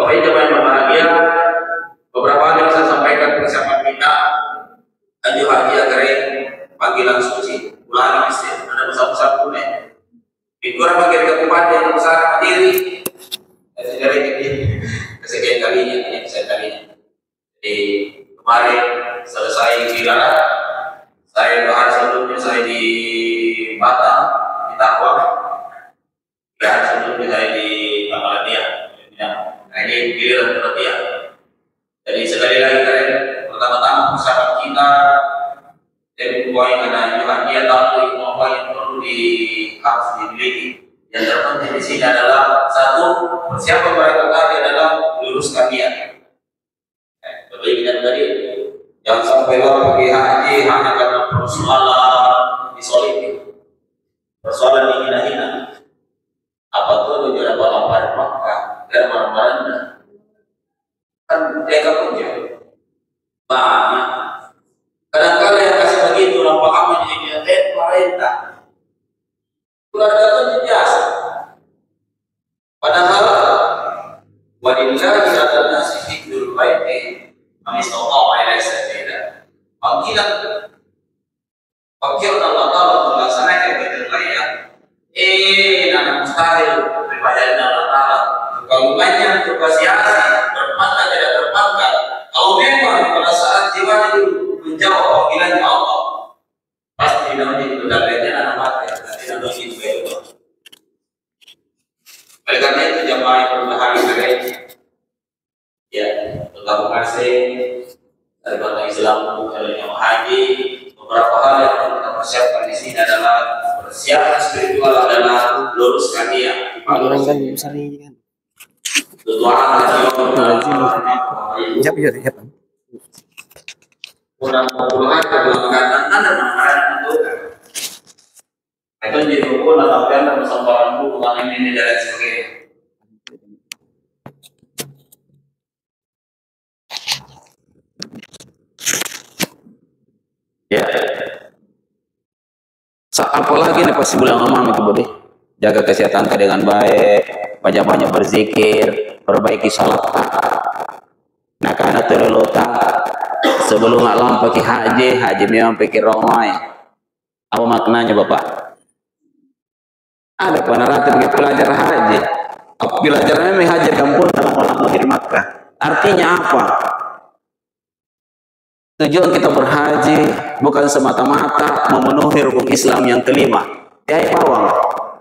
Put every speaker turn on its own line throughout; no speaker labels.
Bapak Ibu yang berbahagia, beberapa hal yang saya sampaikan bersama kita Haji agar panggilan suci bulan Islam ada besar-besar punya di kurang bagian kabupaten besar diri dari kesekian kalinya ini saya kalinya. Jadi kemarin selesai Kilara, saya doa sebelumnya saya di Batam di Takwa, dan sebelumnya saya di Bangladesh. Nah ini giliran perhatian. Jadi sekali lagi kalian pertama-tama persiapan kita dari poin ada dia tahu apa yang perlu harus dimiliki. Yang terpenting di sini adalah satu, persiapan mereka tadi adalah luruskan niat. Berbagi dengan tadi, jangan sampai pergi haji hanya karena persoalan disolidik, persoalan dihina-hina. Apa tuh tujuan apa Makkah dan marah-marahnya? Kan jaga punya banyak. Kadang-kadang yang kasih begitu nampak aman jadi pemerintah. Keluarga itu biasa. Padahal wadillahi ala nasi hijjul baiti man istata'a ilaihi sabila. Panggilan Allah Ta'ala melaksanakan betul layak. Nanti mustahil beribadah Allah Ta'ala. Kalau banyak berkasiasi, berpangkat tidak berpangkat. Kalau memang pada saat jiwa itu menjawab panggilan Allah, pasti namanya itu dagangnya anak mati, nanti namanya itu itu. Oleh karena itu jamaah yang berbahagia, ya, terima kasih dari bangsa Islam untuk yang haji. Beberapa hal yang perlu kita persiapkan di sini adalah persiapan spiritual adalah luruskan dia.
Orang kan sering kan. Siap.
Kurang populasi kebelakang dan itu jadi hukum atau yang bersama hubungan ini dan sebagainya. Ya. Apalagi nih pas bulan Ramadan itu boleh jaga kesehatan dengan baik, banyak-banyak berzikir, perbaiki salat. Nah karena terlota sebelum alam pakai haji memang pikir ramai. Apa maknanya Bapak? Ada penarati bagi pelajar haji. Pelajarnya memang haji kampung dalam orang di Makkah. Artinya apa? Tujuan kita berhaji bukan semata-mata memenuhi rukun Islam yang kelima, yaitu pawang.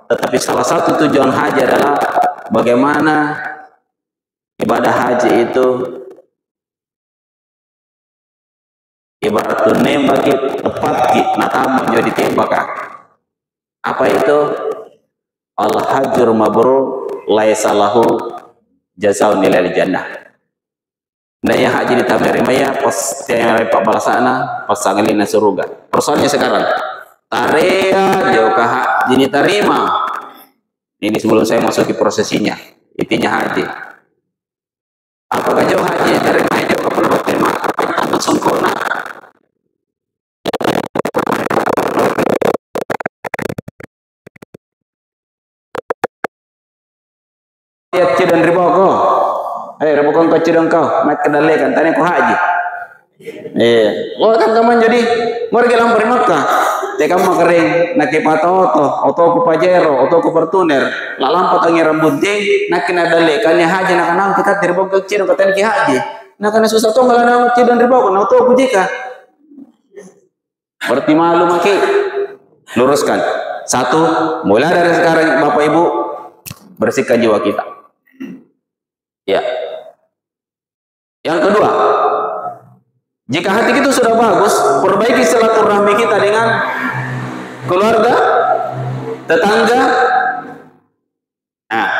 Tetapi salah satu tujuan haji adalah bagaimana ibadah haji itu ibarat nembak tepat nata menjadi tembak. Apa itu? Al-hajjur mabrur laisa lahu jazaa'un ilal jannah. Nah yang haji di tamerimaya pas yang pak balasana pas sangalina surga. Persoalannya sekarang tarea jauh ke haji diterima. Ini sebelum saya masuki prosesinya. Intinya haji. Apakah jauh haji diterima jauh ke perlu terima apa sempurna? Lihat cidon riba kau. Riba kau cidon kau. Mat kedale kan tanya kau haji. Oh kan kaman jadi mereka lampir Makkah. Teka makering nakipato oto ku pajero oto ku pertuner lalampat angi rambut ding nakina dale kan haji nakanam kita riba kau cidon katan ki haji. Nakana susah to ngalanang cidon riba kau na oto ku jika. Berarti malu maki. Luruskan. Satu, mulai dari sekarang Bapak Ibu bersihkan jiwa kita. Ya. Yang kedua, jika hati kita sudah bagus, perbaiki silaturahmi kita dengan keluarga, tetangga. Nah,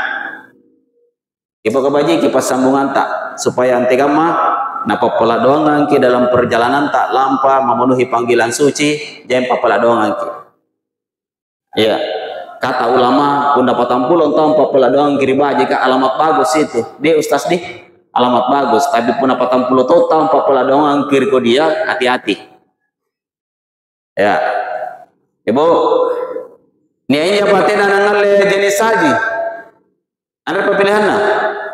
ibu kebaji kipas sambungan tak supaya anti kama napa pola doang angki dalam perjalanan tak lampa memenuhi panggilan suci, jangan papala doang angki. Ya. Kata ulama pendapatan pulon tahun papala doang kiriba jika alamat bagus itu dia ustaz di alamat bagus tapi pendapatan puluh tahun papala doang kiri ko dia hati-hati ya ibu ini aja paten anangal jenis haji ada pilihan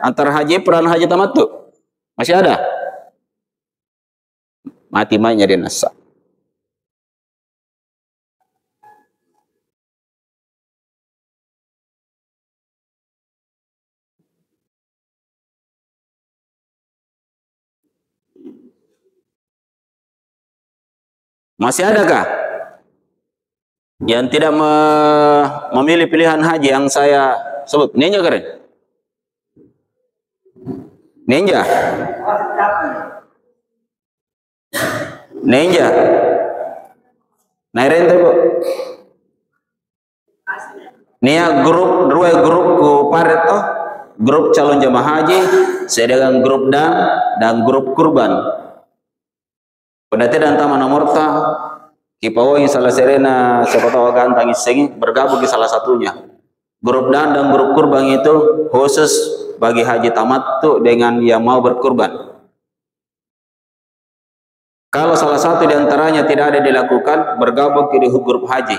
antara haji peran haji tamattu? Masih ada? Mati mainnya di nasa. Masih adakah yang tidak memilih pilihan haji yang saya sebut? Ninja keren? Ninja? Ninja? Nairente bu? Nia grup, dua grup ku paret toh, grup calon jamaah haji, sedangkan grup dan grup kurban. Pendati dan taman nomorta kipawoi salah serena siapa tahu gantang isengi bergabung di salah satunya. Grup dan grup kurban itu khusus bagi haji tamattu dengan yang mau berkurban. Kalau salah satu di antaranya tidak ada dilakukan, bergabung di grup haji.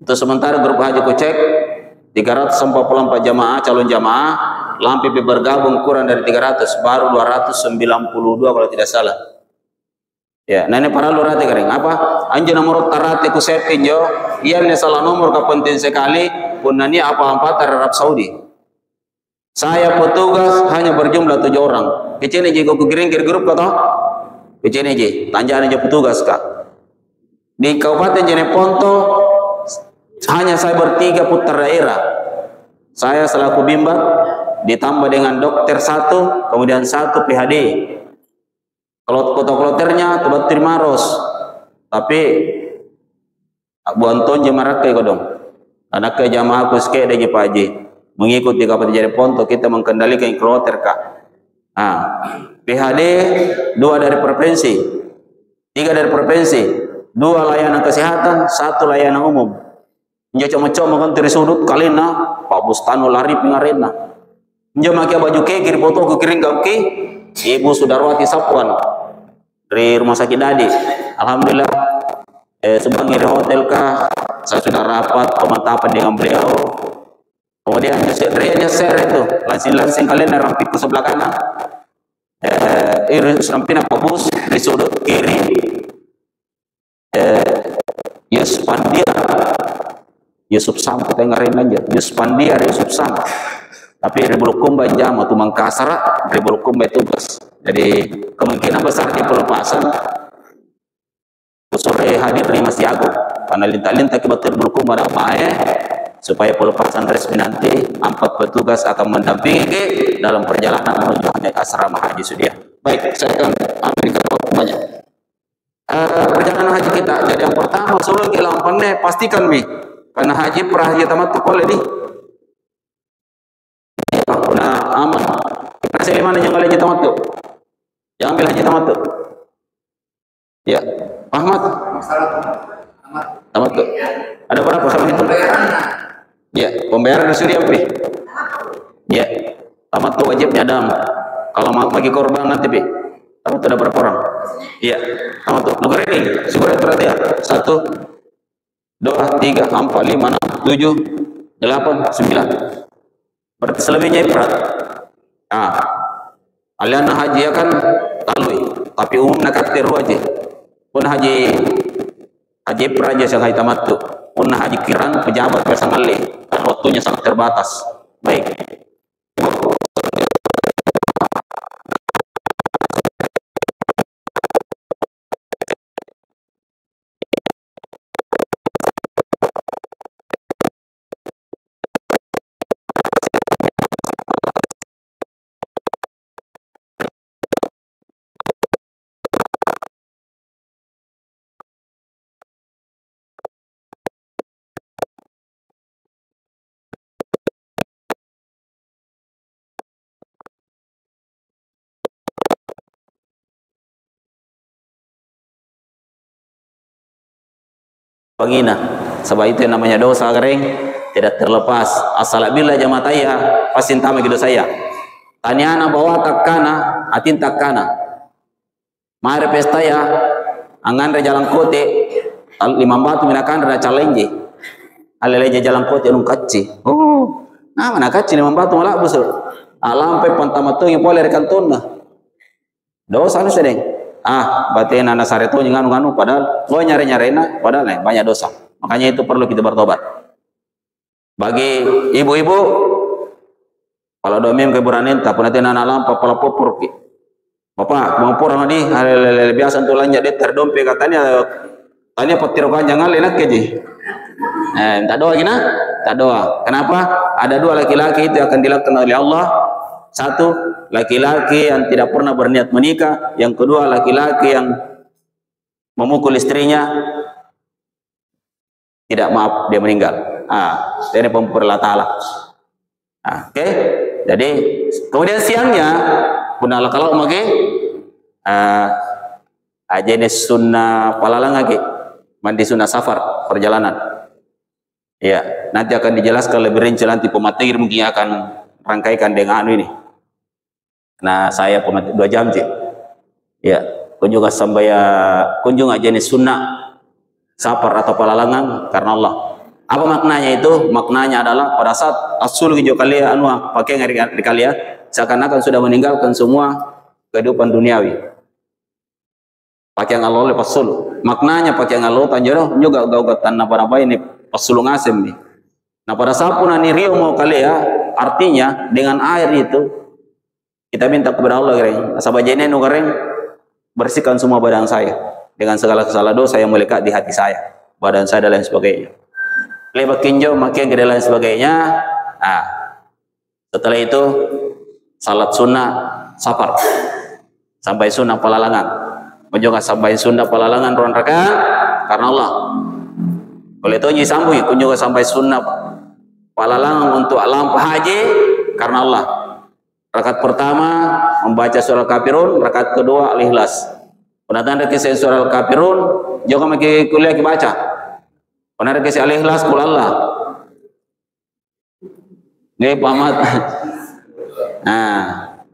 Untuk sementara grup haji ku cek 344 jamaah calon jamaah, lampi bergabung kurang dari 300, baru 292 kalau tidak salah. Ya, nah ini para lurate kering apa? Anjir nomor tarate ku sepin jo, iya ini salah nomor kepenting sekali, pun nani apa Arab Saudi. Saya petugas hanya berjumlah 7 orang. Kecil aja ku kirim ke grup kata, kecil aja, tanjaan aja petugas kak. Di Kabupaten Jeneponto hanya saya bertiga putar daerah. Saya selaku bimbat, ditambah dengan dokter 1, kemudian 1 PhD. Kalau kota-kloternya tebat Trimaros, tapi Abu Anton jemarat kayak kodong. Anak ke jamaah kuske dari Pak Haji mengikuti Kabupaten Jeneponto, kita mengendalikan kloter kak. PhD 2 dari provinsi, 3 dari provinsi, 2 layanan kesehatan, 1 layanan umum. Nja cuma kan dari sudut kalina Pak Bustano lari pingarena. Nja makai baju kiri foto ke kiring gauki Ibu Sudarwati Sapuan dari Rumah Sakit Dadi. Alhamdulillah sebagai hotel kah saya sudah rapat pemantapan dengan beliau. Kemudian dia share itu langsing kalian rampik ke sebelah kanan. Rampin apa bus di sudut kiri. Yusuf Pandiar, Yusuf Sam kita ngarin aja. Yusuf Pandiar, Yusuf Sam. Tapi Rebulukumba jam atau Mangkasara, Rebulukumba tugas. Jadi kemungkinan besar di pelepasan sore hadir di Mas Yago. Karena linta-linta kebetulan Rebulukumba ada supaya pelepasan resmi nanti 4 petugas akan mendampingi dalam perjalanan menuju asrama haji Sudia. Baik, saya akan ambil banyak. Perjalanan haji kita. Jadi yang pertama sebelum kita lampangnya pastikan karena haji haji tamattu boleh di. Nah, aman. Saya di mana yang haji tamattu? Yang ambil haji tamattu. Ya, Ahmad. Tamattu. Ada berapa sama itu? Ya, pembayaran sudah apa? Ya, tamattu wajibnya ada. Kalau mau bagi korban nanti tamattu ada berapa orang? Iya, tamattu. Nomor ini, surat berarti ya. 1, 2, 3, 4, 5, 6, 7, 8, 9. Berarti selebihnya berat. Aliana haji akan talui, tapi umum nak teru aja. Pun haji praja yang haji tamattu, pun haji kiran pejabat bersangali, waktunya sangat terbatas. Baik. Pangina, sebab itu yang namanya dosa kering tidak terlepas. Asal bila jamaah taya pasti entah begitu saya. Tanyana bawa takana, atin takana. Mari pesta ya, angan jalan kote, 5 batu minakan rada challenge. Alele jalan kote nung kacci. Oh, nah mana kacci 5 batu malah busur. Alampe pantamatung yang boleh rekan tunna. Dosa anu sedeng. Berarti anak sareto nganu-nganu padahal lo nyari-nyarina padahal banyak dosa. Makanya itu perlu kita bertobat. Bagi ibu-ibu kalau domim keburanin tak pernah anak lampa pala popur ki. Bapak mau purang di biasa untuk lanja dia terdompe katanya tanya petirokan jangan enak keji. Tak doa gina? Tak doa. Kenapa? Ada dua laki-laki itu akan dilakukan oleh Allah. Satu, laki-laki yang tidak pernah berniat menikah. Yang kedua, laki-laki yang memukul istrinya. Tidak maaf, dia meninggal. Dari pemperlah ta'ala. Oke. Jadi, kemudian siangnya, punala kalau mage, jenis sunnah palalang lagi. Mandi sunnah safar, perjalanan. Ya, nanti akan dijelaskan lebih rinci nanti pemateri mungkin akan rangkaikan dengan anu ini. Nah, saya pemateri 2 jam sih. Ya, kunjung aja jenis sunnah safar atau palalangan karena Allah. Apa maknanya itu? Maknanya adalah pada saat asul hijau kalian anu pakai ngari kalian seakan-akan sudah meninggalkan semua kehidupan duniawi. Pakai yang Allah lepas sulu. Maknanya pakai yang Allah tanjaro juga gaugat tanah apa ini pasulu ngasem nih. Nah pada saat pun ani rio mau kalian artinya dengan air itu kita minta kepada Allah gereng. Sabajene nu gereng bersihkan semua badan saya dengan segala kesalahan dosa yang melekat di hati saya, badan saya dan lain sebagainya. Lebat kinjau makin dan lain sebagainya. Setelah itu salat sunnah safar sampai sunnah palalangan. Menjoga sampai sunnah palalangan ruang rakaat karena Allah. Oleh itu nyi sambui kunjungan sampai sunnah palalangan untuk alam haji karena Allah. Rakaat pertama membaca surah Kafirun, rakaat kedua Al-Ikhlas. Penatan kisah surah Kafirun, jangan lagi kuliah baca. Penatan kisah Al-Ikhlas kul Allah. Ini pamat.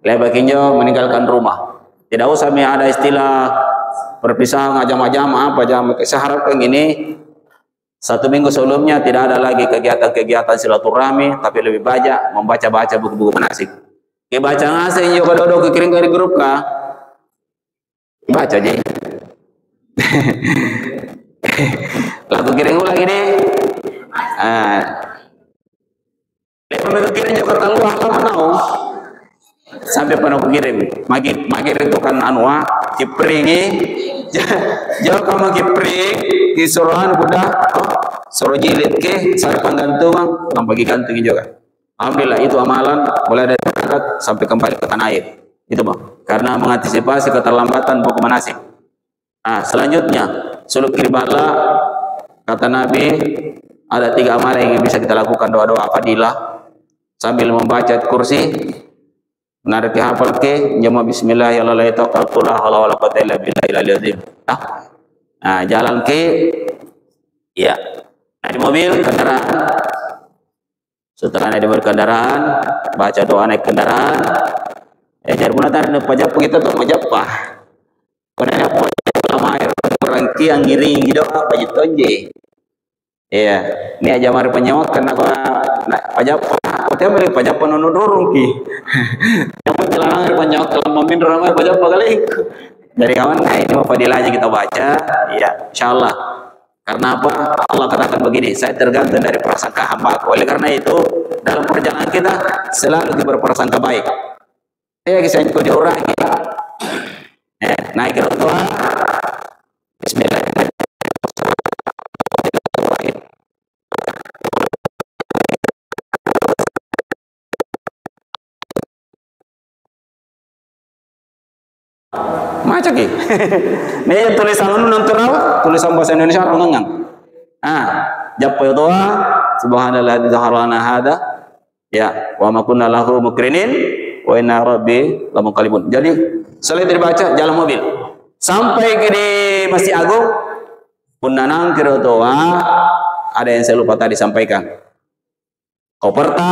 Lepas kinjo meninggalkan rumah. Tidak usah ada istilah perpisahan jam-jam apa jam. Saya harapkan ini 1 minggu sebelumnya tidak ada lagi kegiatan-kegiatan silaturahmi, tapi lebih banyak membaca-baca buku-buku manasik. Baca ngasih juga dodok kekirim dari grup kah? Baca aja. Lagu kirim lagi deh. Lepas kirim juga keluar tahu. Sampai pernah kirim. Makin itu kan anwa kipringi. Jauh kamu kipring di suruhan udah suruh jilid ke saya penggantungan bagi gantungin juga. Alhamdulillah itu amalan mulai dari berangkat sampai kembali ke tanah air. Itu bang, karena mengantisipasi keterlambatan buku manasik. Selanjutnya suluk kirbala kata Nabi ada 3 amalan yang bisa kita lakukan, doa-doa fadilah sambil membaca kursi, menarik hafal ke jama bismillahirrahmanirrahim. Jalan ke ya. Di mobil kendaraan. Setelah naik di kendaraan, baca doa naik kendaraan. Jadi punatan pajak kita tuh majapah. Padahal lama air berangki yang ngiring doa pajak tonje. Iya, ini aja mari penyewat karena pajak kita beli pajak penunu dorong ki. Yang menjelang penyewat kalau mamin ramai pajak kali. Dari kawan ini mau fadilahnya kita baca, ya insyaallah. Karena apa? Allah katakan begini, saya tergantung dari prasangka hamba. Oleh karena itu, dalam perjalanan kita selalu berprasangka baik. Kisah itu diurangi. Naik ke Tuhan. Bismillahirrahmanirrahim. Macam ni. Nih tulisan anu nonton apa? Tulisan bahasa Indonesia orang ngang. Japo doa subhanallah dzaharana hada ya wa ma kunna lahu mukrinin wa inna rabbi lamunqalibun. Jadi selain dibaca jalan mobil sampai ke di Masjid Agung punanang kira doa ada yang saya lupa tadi sampaikan. Koperta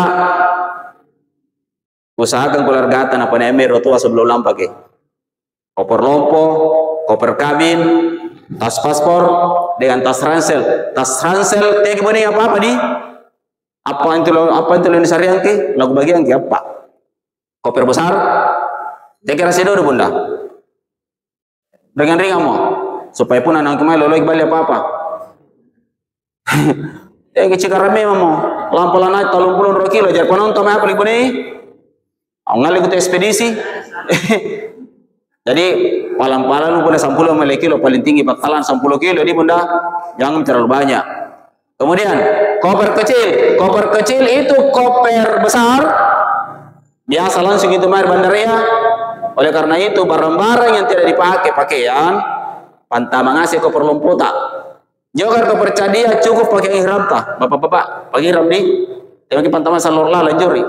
usahakan keluarga tan apa namanya rotua sebelum lampake. Koper lompo, koper kabin, tas paspor dengan tas ransel. Tas ransel teh gimana apa di? Apa itu Indonesia yang ke? Lagu bagian ke apa? koper besar, kira sedo bunda. Dengan ringan mo, supaya pun anak kemai loloi balik apa-apa. Kecil karame mo, lampu naik 32 kilo, jadi penonton apa lagi nih? Ngali ikut ekspedisi. Jadi palang-palang lu boleh 10 kilo paling tinggi bakalan 10 kilo di bunda, jangan terlalu banyak. Kemudian koper kecil itu koper besar biasa langsung itu main bandarnya. Oleh karena itu barang-barang yang tidak dipakai pakaian pantama ngasih koper lompota. Jogar koper cadia cukup pakai ihram tah. Bapak-bapak pakai ihram di tapi pantama salur la lanjuri.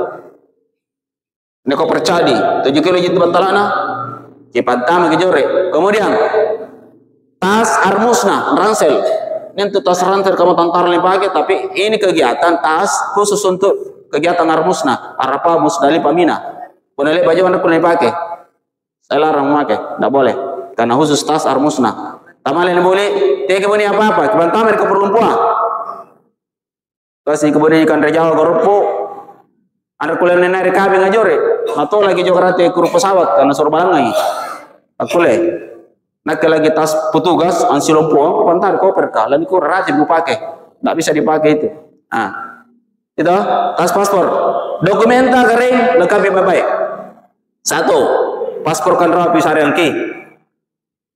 Ini koper cadi 7 kilo jitu bantalana. Ki pantama ke jore. Kemudian tas armusna ransel. Ini untuk tas ransel kamu tantar pakai tapi ini kegiatan tas khusus untuk kegiatan armusna Arafah Musdalifah Mina. Punale baju anda kunai pakai. Saya larang memakai, tidak boleh. Karena khusus tas armusna. Tamal yang boleh, tidak kemudian apa-apa. Kebantaman ke perempuan. Kasih kemudian ikan Jawa garupu. Anda kuliah nenek kabe ngajore. Atau lagi juga rati kuru pesawat karena suruh balangai. Aku le. Nak lagi tas petugas ansi lompo kebantaman koper kah. Lalu kau rajin gue pakai. Tidak bisa dipakai itu. Nah, itu tas paspor. Dokumenta kering lengkap baik-baik. 1. Paspor kan rapi sarengki.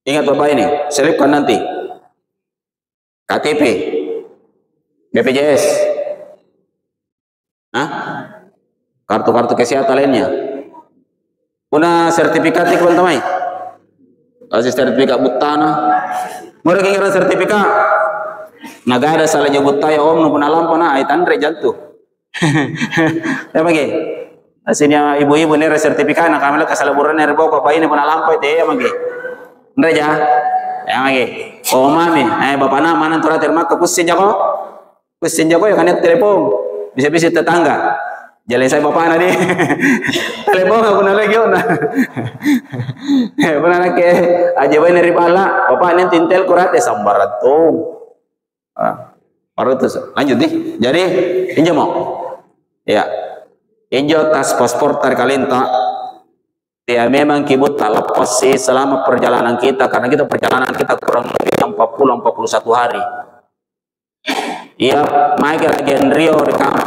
Ingat Bapak ini, selipkan nanti. KTP, BPJS, kartu-kartu kesehatan lainnya. Punya sertifikat teman-teman. Kasih sertifikat butana. Mereka ingat sertifikat. Naga ada salah nyebut tayo om nu puna lampu na aitan rejantu. Ya bagi. Aslinya ibu-ibu ini sertifikat nak kami kasih laporan dari bawah bayi ini pernah lampai teh ya magi, nreja, ya magi, oh mami, bapak nama mana turut terima ke kusin jago ya kan telepon, bisa tetangga, jalan saya bapak nadi, telepon aku nala lagi ona, pernah nak aja bayi dari pala, bapak ini tintel kurat ya sambaran tuh, baru terus lanjut nih, jadi injak mau, ya. Injo tas paspor terkalenta ya memang kibut tak lepas sih selama perjalanan kita karena perjalanan kita kurang lebih 40-41 hari iya mager gen Rio di kamar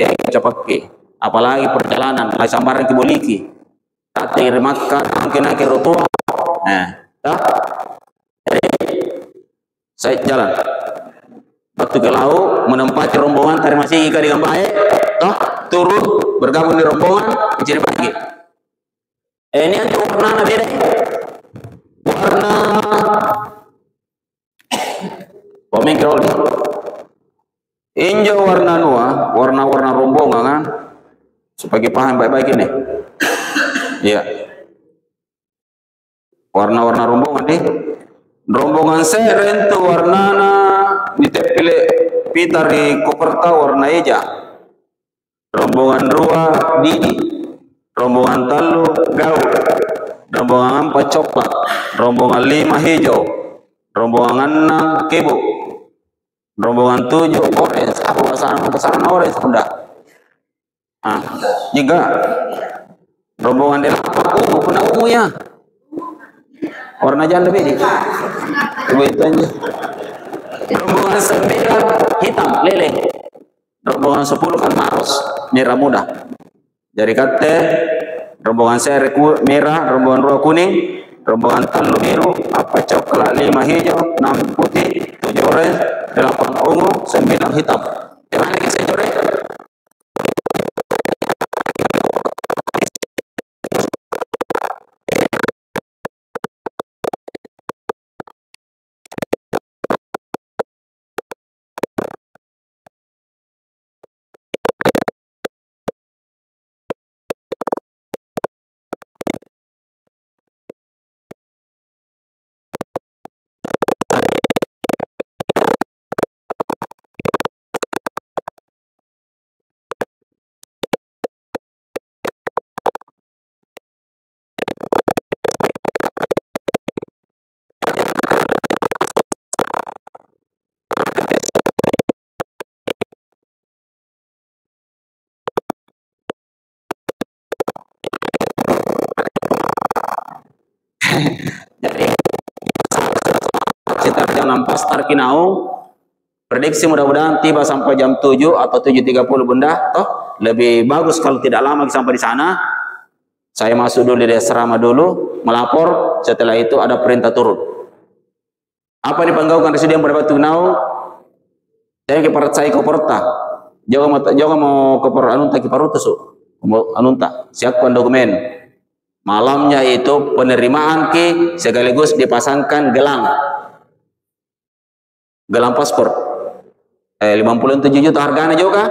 dia cepat ke apalagi perjalanan mulai sambaran ke Boliki tak makan mungkin akhir rotua jadi saya jalan waktu ke laut menempati rombongan tari masih ikan dengan baik turun bergabung di rombongan mencari pagi. Ini yang warna beda. Warna pemikrol. Injo warna nua, warna-warna rombongan kan. Supaya paham baik-baik ini. Iya. Warna-warna rombongan nih. Rombongan seren tuh warnana ditepile pitar di koperta warna hijau. Rombongan dua didi, rombongan talu gau, rombongan 4 coklat, rombongan 5 hijau, rombongan 6 kebu, rombongan 7 orange. Apa pasaran orange sudah? Juga rombongan 8 ungu, pernah ungu ya? Warna janda beda. Begitu. Rombongan 9 hitam lele. Rombongan 10 kan harus merah muda. Jadi kata rombongan saya merah, rombongan 2 kuning, rombongan talu biru, 4 coklat, 5 hijau, 6 putih, 7 orange, 8 ungu, 9 hitam. Jangan lagi saya coret. Jadi sekitar jam 6 pas Tarkinaung. Prediksi mudah-mudahan tiba sampai jam 7 atau 7.30 bunda. Toh lebih bagus kalau tidak lama sampai di sana. Saya masuk dulu di asrama dulu, melapor. Setelah itu ada perintah turun. Apa dipanggaukan residium pada Batu Naung? Saya kiparat saya ke porta. Jangan mau ke porta anunta kiparutus anunta. Siapkan dokumen. Malamnya itu penerimaan ki sekaligus dipasangkan gelang paspor. 57 juta harganya juga.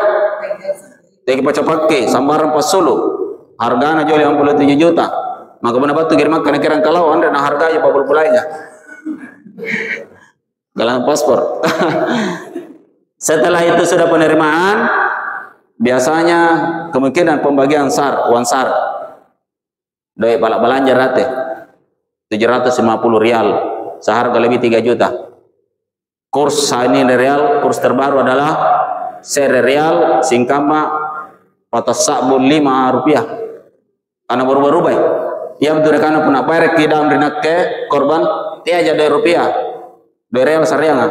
Teki pakai sambaran pas Solo. Harganya juga 57 juta. Maka benar batu kirim makan kirang kalau Anda nah harganya apa bulainya. Gelang paspor. Setelah itu sudah penerimaan, biasanya kemungkinan pembagian uang SAR. Doi balak belanja rate 750 rial, seharga lebih 3 juta. Kurs ini real, kurs terbaru adalah seri real singkama patas sabun 5 rupiah. Karena berubah-ubah. Ya betul karena pun apa rek tidak merenak ke korban dia aja 2 rupiah. 2 real sarianga.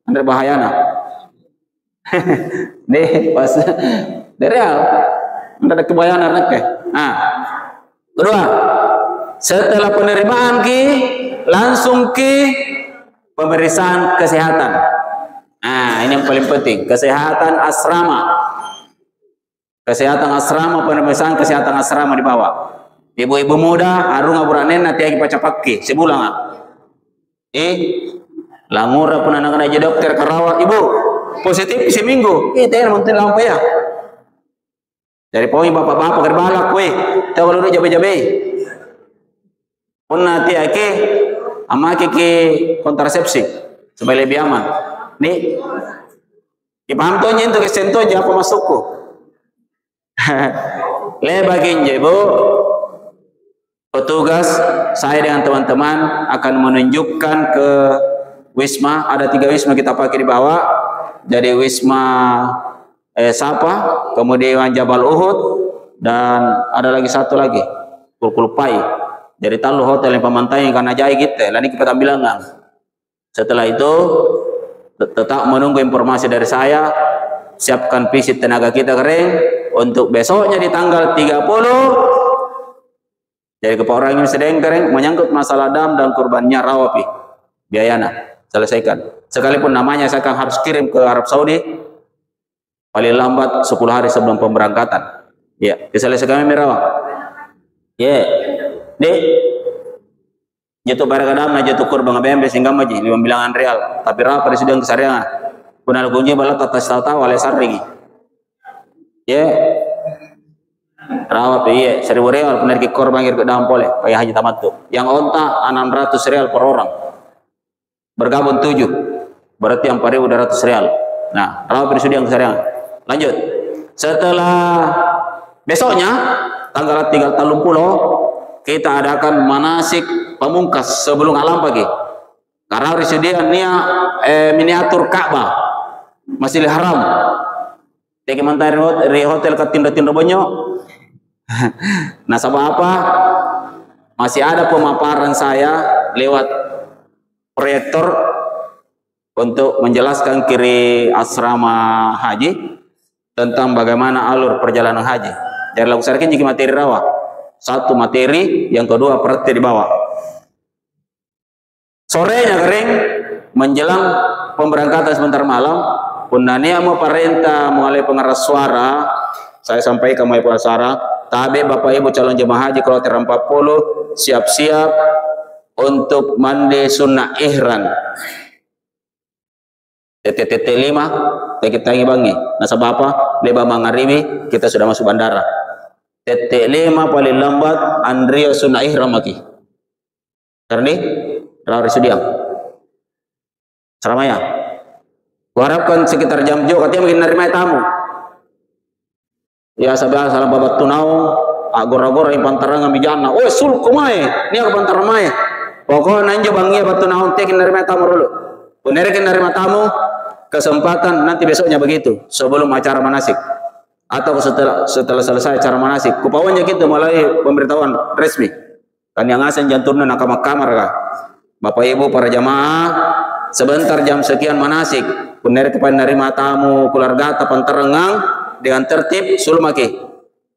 Andre bahayana. Deh pas 2 real. Ada kebayaan anak ke. Nah. Kedua, setelah penerimaan ki langsung ki pemeriksaan kesehatan. Nah, ini yang paling penting, kesehatan asrama. Kesehatan asrama, pemeriksaan kesehatan asrama dibawa. Ibu-ibu muda harus ngaburanen nanti lagi baca pakai sebulan. Langura pun anak-anak aja dokter Karawat, ibu positif seminggu. Teh monten lampu ya. Dari poin bapak-bapak kerbalak kue, tahu kalau jabe-jabe. Pun nanti ake ama ke kontrasepsi supaya lebih aman. Nih, dipaham tuh nyentuh kesentuh aja apa masukku. Lebakin bu, petugas saya dengan teman-teman akan menunjukkan ke Wisma. Ada 3 Wisma kita pakai di bawah. Jadi Wisma Sapa, kemudian Jabal Uhud, dan ada lagi satu lagi Kulkulpai. Jadi tahu hotel yang pemantai yang karena jahit gitu. Lalu kita bilang kan. Setelah itu tetap menunggu informasi dari saya. Siapkan fisik tenaga kita kering untuk besoknya di tanggal 30. Jadi kepada orang yang sedang kering menyangkut masalah dam dan kurbannya rawapi biayana selesaikan. Sekalipun namanya saya akan harus kirim ke Arab Saudi paling lambat 10 hari sebelum pemberangkatan. Ya, diselesaikan merawat. Ya, deh. Jatuh barang na jatuh kurban ngabembe sehingga maji 5 bilangan real. Tapi rapat presiden kesariangan. Punal kunci balat atas tahu oleh saringi. Ya. Rawat iya 1.000 real benar ki korban ke dalam boleh payah haji tamat tuh. Yang onta 600 real per orang. Bergabung 7. Berarti 4.200 real. Nah, rawat presiden kesariangan. Lanjut. Setelah besoknya tanggal 30 kita adakan manasik pamungkas sebelum alam pagi. Karena risedian miniatur Ka'bah Masjidil Haram. Teki mantai di hotel ketinda-tinda banyak. Nah, sebab apa? Masih ada pemaparan saya lewat proyektor untuk menjelaskan kiri asrama haji tentang bagaimana alur perjalanan haji. Jadi lagu sarkin jadi materi rawa. 1 materi, yang kedua praktik di bawah. Sorenya kering menjelang pemberangkatan sebentar malam, pundania mau perintah mulai pengeras suara, saya sampaikan mulai pengeras suara, tabe Bapak Ibu calon jemaah haji kloter 40 siap-siap untuk mandi sunnah ihram. TTT 5 kita bangi. Nah sebab apa? Leba mangaribi kita sudah masuk bandara. TTT 5 paling lambat Andrea sunnah ihram lagi. Karena rawat sudiang. Saramaya. Kuharapkan sekitar jam jo katanya mungkin nerima tamu. Ya sabar salam babat tunau agor-agor yang pantaran ngamijana. Oh sul kumae, ini aku pantaran mae. Pokoknya nanti bangi batu naon tekin nerima tamu dulu. Benerin nerima tamu. Kesempatan nanti besoknya begitu sebelum acara manasik atau setelah selesai acara manasik kupawanya gitu mulai pemberitahuan resmi Kan yang asing janturna nak kamar kah? Bapak Ibu para jamaah, sebentar jam sekian manasik. Benar kepada nerima tamu keluarga tapan terengang dengan tertib sulmaki.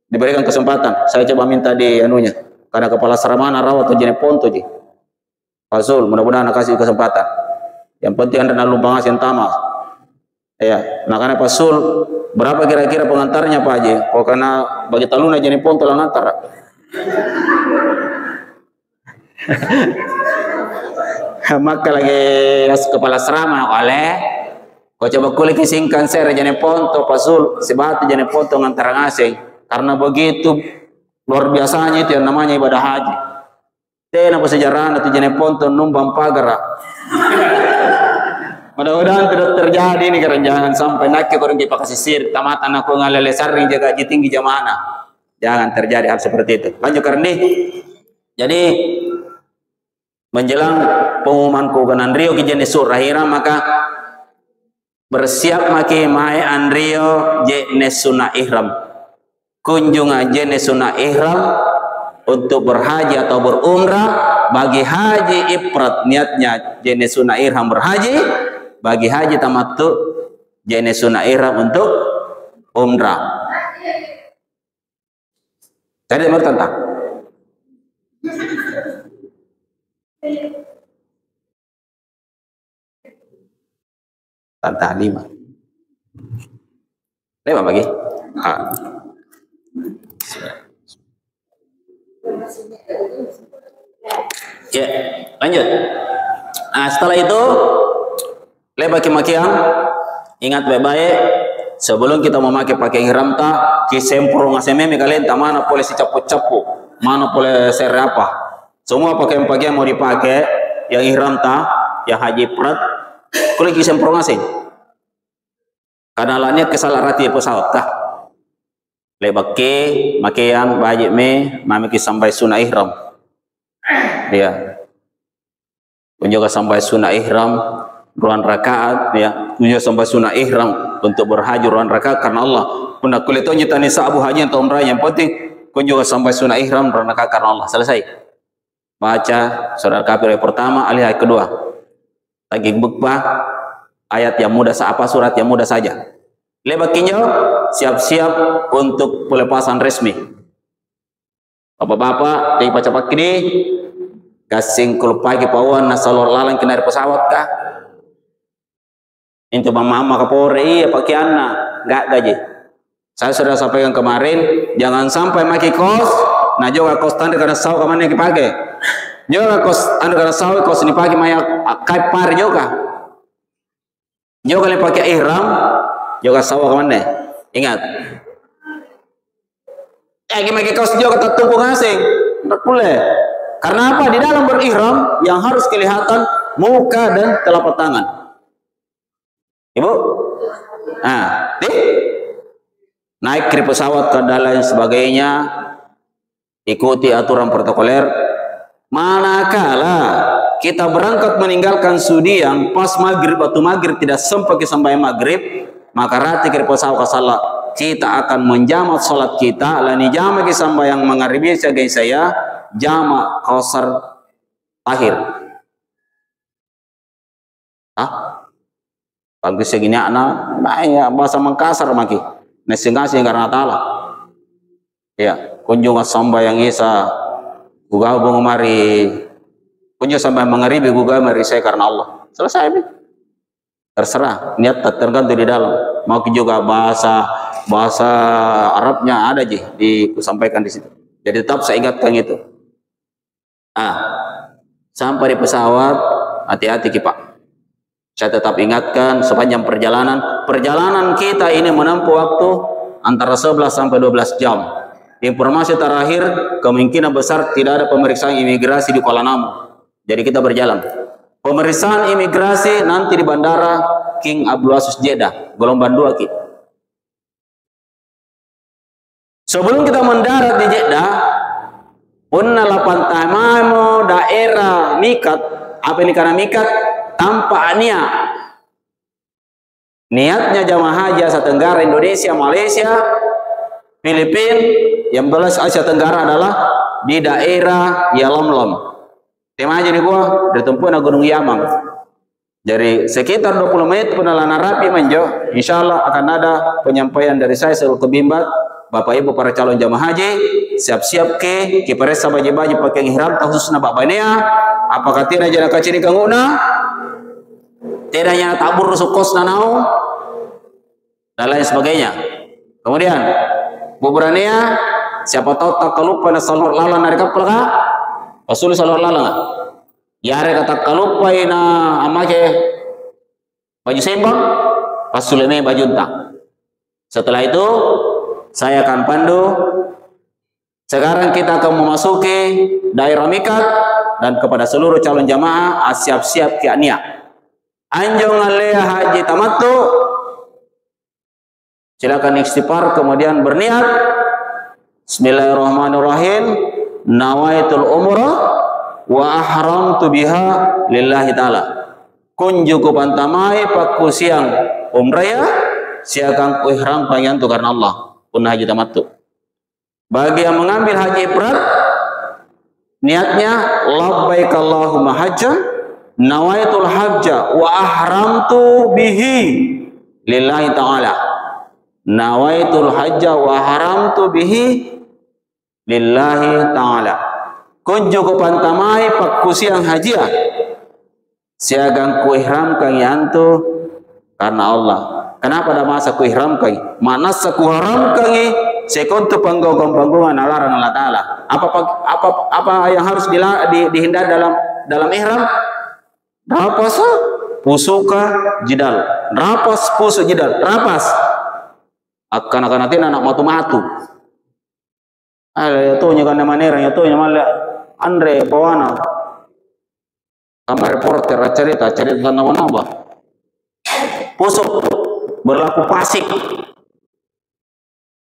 Diberikan kesempatan. Saya coba minta di anunya. Karena kepala seramana rawat atau jenis ponto ji. Pasul, mudah-mudahan kasih kesempatan. Yang penting anda nak lumpang asin tamas. Ya, nah karena Pasul berapa kira-kira pengantarnya Pak Haji? Oh karena bagi taluna jenis ponto lang antar. Maka lagi kepala serama oleh kau coba kulik singkan ser jenis ponto Pasul sebatu jenis ponto antara ngasih karena begitu luar biasanya itu yang namanya ibadah haji. Apa sejarah atau jenis ponto numpang pagar. Mudah-mudahan tidak terjadi ini karena jangan sampai nak orang kita kasih sir tamatan aku ngalelesar yang jaga haji tinggi jamaah. Jangan terjadi hal seperti itu. Lanjut karena jadi menjelang pengumuman keaganan Rio ke jenis surahira maka bersiap maki mae Andrio jenis sunah ihram kunjungan jenis sunah ihram untuk berhaji atau berumrah. Bagi haji ifrat niatnya jenis sunah ihram berhaji, bagi haji tamattu jenis sunah ihram untuk umrah. Jadi menurut tentang tantang 5 bagi ya lanjut. Nah setelah itu lebaki makian ingat baik-baik sebelum kita memakai pakai ihram ta kisempro ngasememe kalian tak mana boleh si capu-capu mana boleh ser apa semua pakaian-pakaian mau dipakai yang ihram ta yang haji prat kulit kisempro ngasih karena lainnya kesalarati pesawat kah lebaki makian bajik me mamiki sampai sunah ihram ya juga sampai sunah ihram ruan rakaat ya juga sampai sunah ihram untuk berhaji ruan rakaat karena Allah pun kulitonya tani sabu haji atau umrah yang penting pun juga sampai sunah ihram ruan rakaat karena Allah selesai baca surat kafir yang pertama alih ayat kedua lagi bukba ayat yang mudah apa surat yang mudah saja lebakinya siap-siap untuk pelepasan resmi bapak-bapak di pacapak ini gasing kul pagi pawan nasalor lalang kena pesawat kah itu mama kapore iya pakaiannya nggak gaji saya sudah sampaikan kemarin jangan sampai maki kos nah juga kos tanda karena saw kemana yang dipakai juga kos anda karena saw kos ini pakai maya kai par juga kalau pakai ihram juga saw kemana ingat gimana kos juga tertumpu ngasing tidak boleh. Karena apa? Di dalam berihram yang harus kelihatan muka dan telapak tangan. Ibu? Nah, naik ke pesawat ke dan lain sebagainya, ikuti aturan protokoler. Manakala kita berangkat meninggalkan Sudi yang pas maghrib atau maghrib tidak sempat sampai maghrib, maka rati ke pesawat ke salat kita akan menjamak salat kita. Lani jamak sampai yang mengharibi saya jamak qasar akhir. Bagus segini anak, ya bahasa Makassar maki. Nasi karena taala. Ya, kunjung sampai yang isa, gugah bung mari, kunjung sampai mengeribi gugah mari saya karena Allah. Selesai nih. Terserah, niat tergantung di dalam. Mau juga bahasa Arabnya ada ji disampaikan di situ. Jadi tetap saya ingatkan itu. Sampai di pesawat hati-hati Pak. Saya tetap ingatkan sepanjang perjalanan kita ini menempuh waktu antara 11 sampai 12 jam. Informasi terakhir kemungkinan besar tidak ada pemeriksaan imigrasi di Kuala Namu. Jadi kita berjalan. Pemeriksaan imigrasi nanti di bandara King Abdul Aziz Jeddah, gelombang 2 Ki. Sebelum kita mendarat di Jeddah, punna lapan tamamu daerah mikat apa ini karena mikat tanpa niatnya jamaah haji Asia Tenggara Indonesia Malaysia Filipina yang belas Asia Tenggara adalah di daerah Yalamlam. Tema aja nih gua ditempuh na Gunung Yamang. Jadi sekitar 20 menit penalanan rapi menjo. Insya Allah akan ada penyampaian dari saya seluruh kebimbat. Bapak Ibu para calon jamaah haji, siap-siap ke kiperesa baju-baju pakai ihram khususna Bapak Nea. Apakah tidak jana kaciri kanguna? Tidak nyana tabur sukos nanau dan lain sebagainya. Kemudian buburannya siapa tahu tak kelupa na salur lala na rekap pelaka pasul salur lala ya re kata kelupa na amake baju sembang pasul me baju entah. Setelah itu saya akan pandu. Sekarang kita akan memasuki daerah mikat dan kepada seluruh calon jamaah siap-siap ke niat anjong alea haji tamattu. Silakan istighfar kemudian berniat. Bismillahirrahmanirrahim. Nawaitul umrah wa ahramtu biha lillahi ta'ala. Kunjuku pantamai pakku siang umrah ya siakan ku ihram panyantu karena Allah. Pun haji tamattu. Bagi yang mengambil haji ifrad niatnya labbaik Allahumma hajjan nawaitul hajja wa ahramtu bihi lillahi ta'ala. Nawaitul hajja wa haramtu bihi lillahi ta'ala. Kunjuku pantamai pakku siang hajia siagang ku ihram kang yantu karena Allah. Kenapa ada masa ku ihram kang? Manasa ku haram kang sekontu panggong-panggongan alarang Allah Ta'ala. Apa yang harus dihindari dalam ihram? Rapas pusuka jidal. Rapas pusu jidal. Rapas akan anak matu-matu. Ada itu nya kan manera itu nya malah Andre Pawana. Kamar reporter cerita nama-nama. Pusuk berlaku fasik.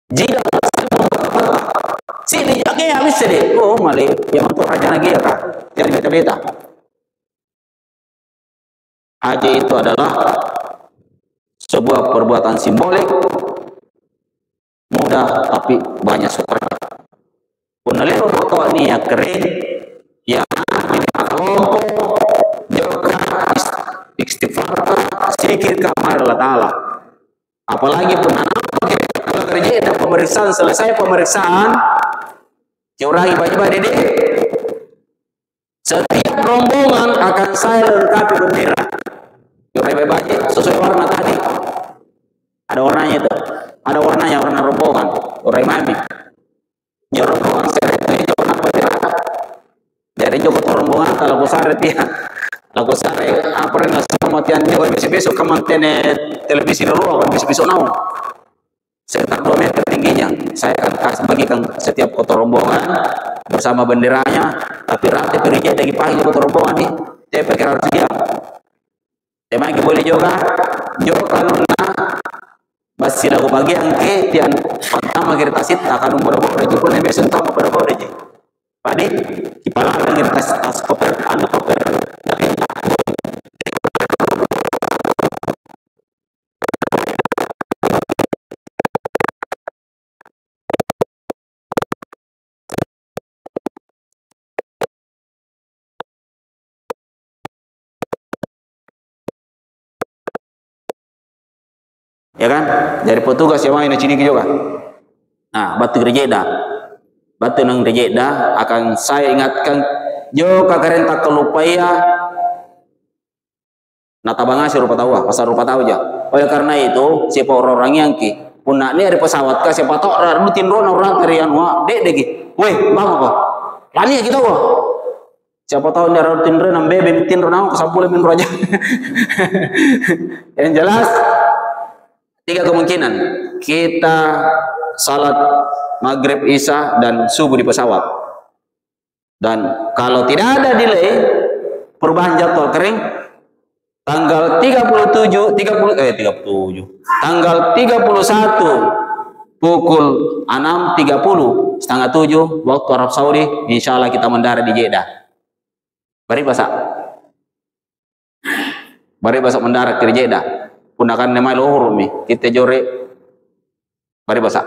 Jika sini jangan habis deh. Oh malih yang untuk raja lagi ya kak. Yang beta-beta. Haji itu adalah sebuah perbuatan simbolik mudah tapi banyak sukanya. Punalero foto ini ya kering ya kelompok juga istighfar sedikit kamar Allah Ta'ala. Apalagi kalau kerja ada pemeriksaan, selesai pemeriksaan curangi baju dede setiap rombongan akan saya lengkapi bendera curangi baju sesuai warna tadi. Ada warnanya itu, ada warnanya warna rombongan orang mami ya rombongan seret ini warna bendera dari joko rombongan kalau kusaret ya lagu sare apa yang sama tian dia besok kemanten televisi luar besok naon sekitar 2 meter tingginya saya akan kasih bagikan setiap kota rombongan bersama benderanya tapi rata kerja dari pagi kota rombongan nih dia pakai harus dia teman boleh juga kalau masih lagu bagian ke tian pertama kita sita akan umur-umur itu pun yang biasa utama pada bawah aja padi kepala kita tas koper anak koper ya kan dari petugas yang main sini juga. Nah batu gerejeda batu nang gerejeda akan saya ingatkan joka karen tak kelupaya natabanga si rupa tahu pasar rupa tahu aja. Oleh karena itu siapa orang yang ki punna ni ada pesawat ka siapa tahu rutin orang tarian wa dek weh bang apa lani kita wa siapa tahu ni rutin ron ambe bitin ron kesampul bin raja. Yang jelas 3 kemungkinan kita salat maghrib isya dan subuh di pesawat. Dan kalau tidak ada delay perubahan jadwal kering tanggal 30 tanggal 31 pukul 6.30 setengah 7 waktu Arab Saudi insya Allah kita mendarat di Jeddah. Bari bahasa mendarat di Jeddah. Gunakan nama lohur mi kita jore bari bahasa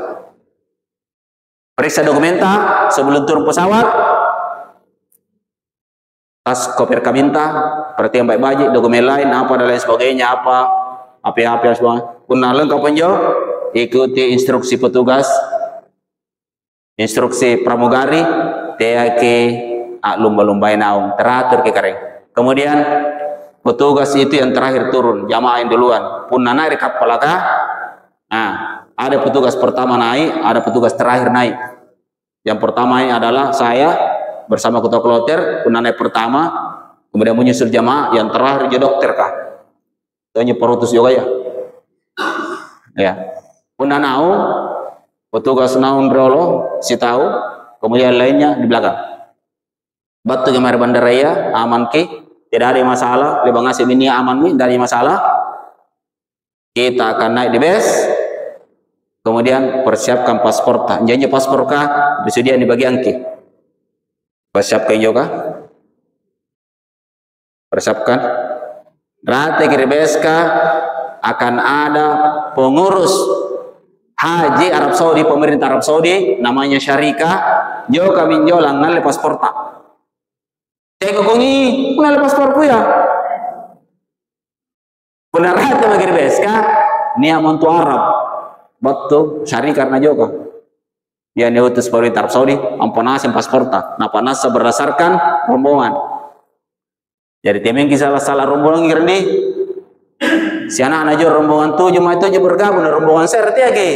Periksa dokumenta sebelum turun pesawat. Tas koper kaminta, perhatian baik-baik, dokumen lain apa dan lain sebagainya, apa semua. Punna lengkap penjo, ikuti instruksi petugas, instruksi pramugari, teake lumba-lumbai naung, teratur ke kering. Kemudian petugas itu yang terakhir turun, jamaah yang duluan. Punna naik kapal laka, nah ada petugas pertama naik, ada petugas terakhir naik. Yang pertama ini adalah saya bersama ketua kloter, punna naik pertama, kemudian menyusul jamaah, yang terakhir jadi dokter kah? Tanya perutus juga ya. Ya, punna naung, petugas naung berolo, si tahu, kemudian lainnya di belakang. Batu kemari bandaraya, aman ki, tidak ada masalah, lebih ngasih ini aman nih, dari masalah. Kita akan naik di base. Kemudian persiapkan paspor kah? Janji paspor kah? Bersedia di bagian ki. Persiapkan juga. Persiapkan. Rata kiribeska akan ada pengurus haji Arab Saudi, pemerintah Arab Saudi, namanya Syarika. Jo kami jolang ngal paspor tak. Saya kokongi ngal pasporku ya. Benar hati kiribeska niaman tu Arab. Betul, syari karena juga dia diutus pemerintah Arab Saudi ampanasin pasporta. Nah panas berdasarkan rombongan. Jadi timing salah rombongan ini si anak-anak rombongan 7 itu aja bergabung dengan rombongan serti lagi.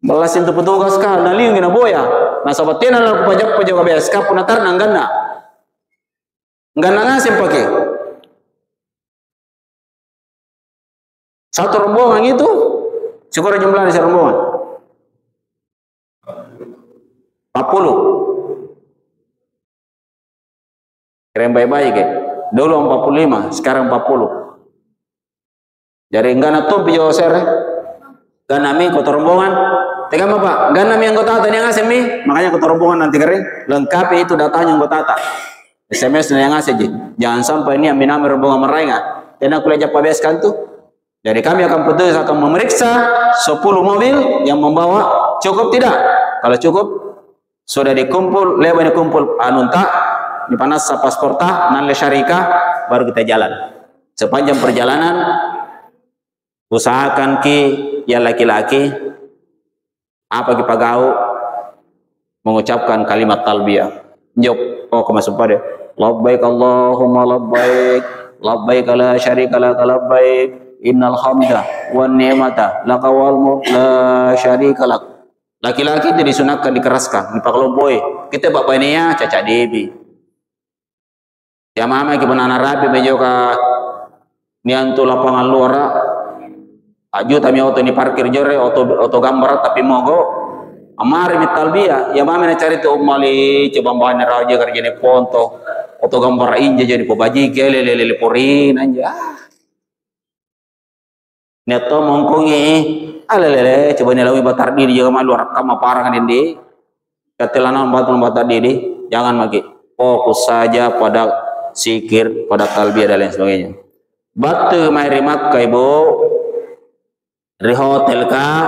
Balasin tu petugas kah, naliung gina boya. Nah sobatnya lalu pajak BSK punatar nanggana. Nggana ngasim pakai. Satu rombongan itu syukur jumlah di rombongan 40. Keren baik-baik ya. Dulu 45, sekarang 40. Jadi enggak tuh pijo ser. Ganami kota rombongan. Tega apa? Ganami anggota tadi yang ngasih mi. Makanya kota rombongan nanti keren lengkapi itu datanya anggota tak. SMS yang ngasih aja. Jangan sampai ini ambil nama rombongan mereka. Dan aku lihat PBS kan tuh. Jadi kami akan petugas akan memeriksa 10 mobil yang membawa cukup tidak. Kalau cukup sudah dikumpul, lebar dikumpul anunta di panas pasporta nanle syarika baru kita jalan. Sepanjang perjalanan usahakan ki ya laki-laki apa ki pagau mengucapkan kalimat talbiyah. Jok oh kemasuk pada labbaik Allahumma labbaik labbaik la syarika lak labbaik innal hamda wan ni'mata laka wal mulk la syarika lak. Laki-laki itu disunatkan dikeraskan dipaklomboy. Kita bapak ini ya caca debi. Ya mama ki banana rapi bejoka niantu lapangan luar. Aju tami auto ni parkir jore auto gambar tapi mogo. Amari mi talbiyah. Ya mama na cari tu umali coba bahan raja kerja ni ponto. Auto gambar inja jadi pobaji kelele porin anja. Neto mongkongi alelele coba nilawi batar diri juga malu rekam parang ini. Katelana batar diri jangan lagi fokus saja pada sikir, pada talbiyah dan lain sebagainya. Batu mai Makkah ibu di hotel kah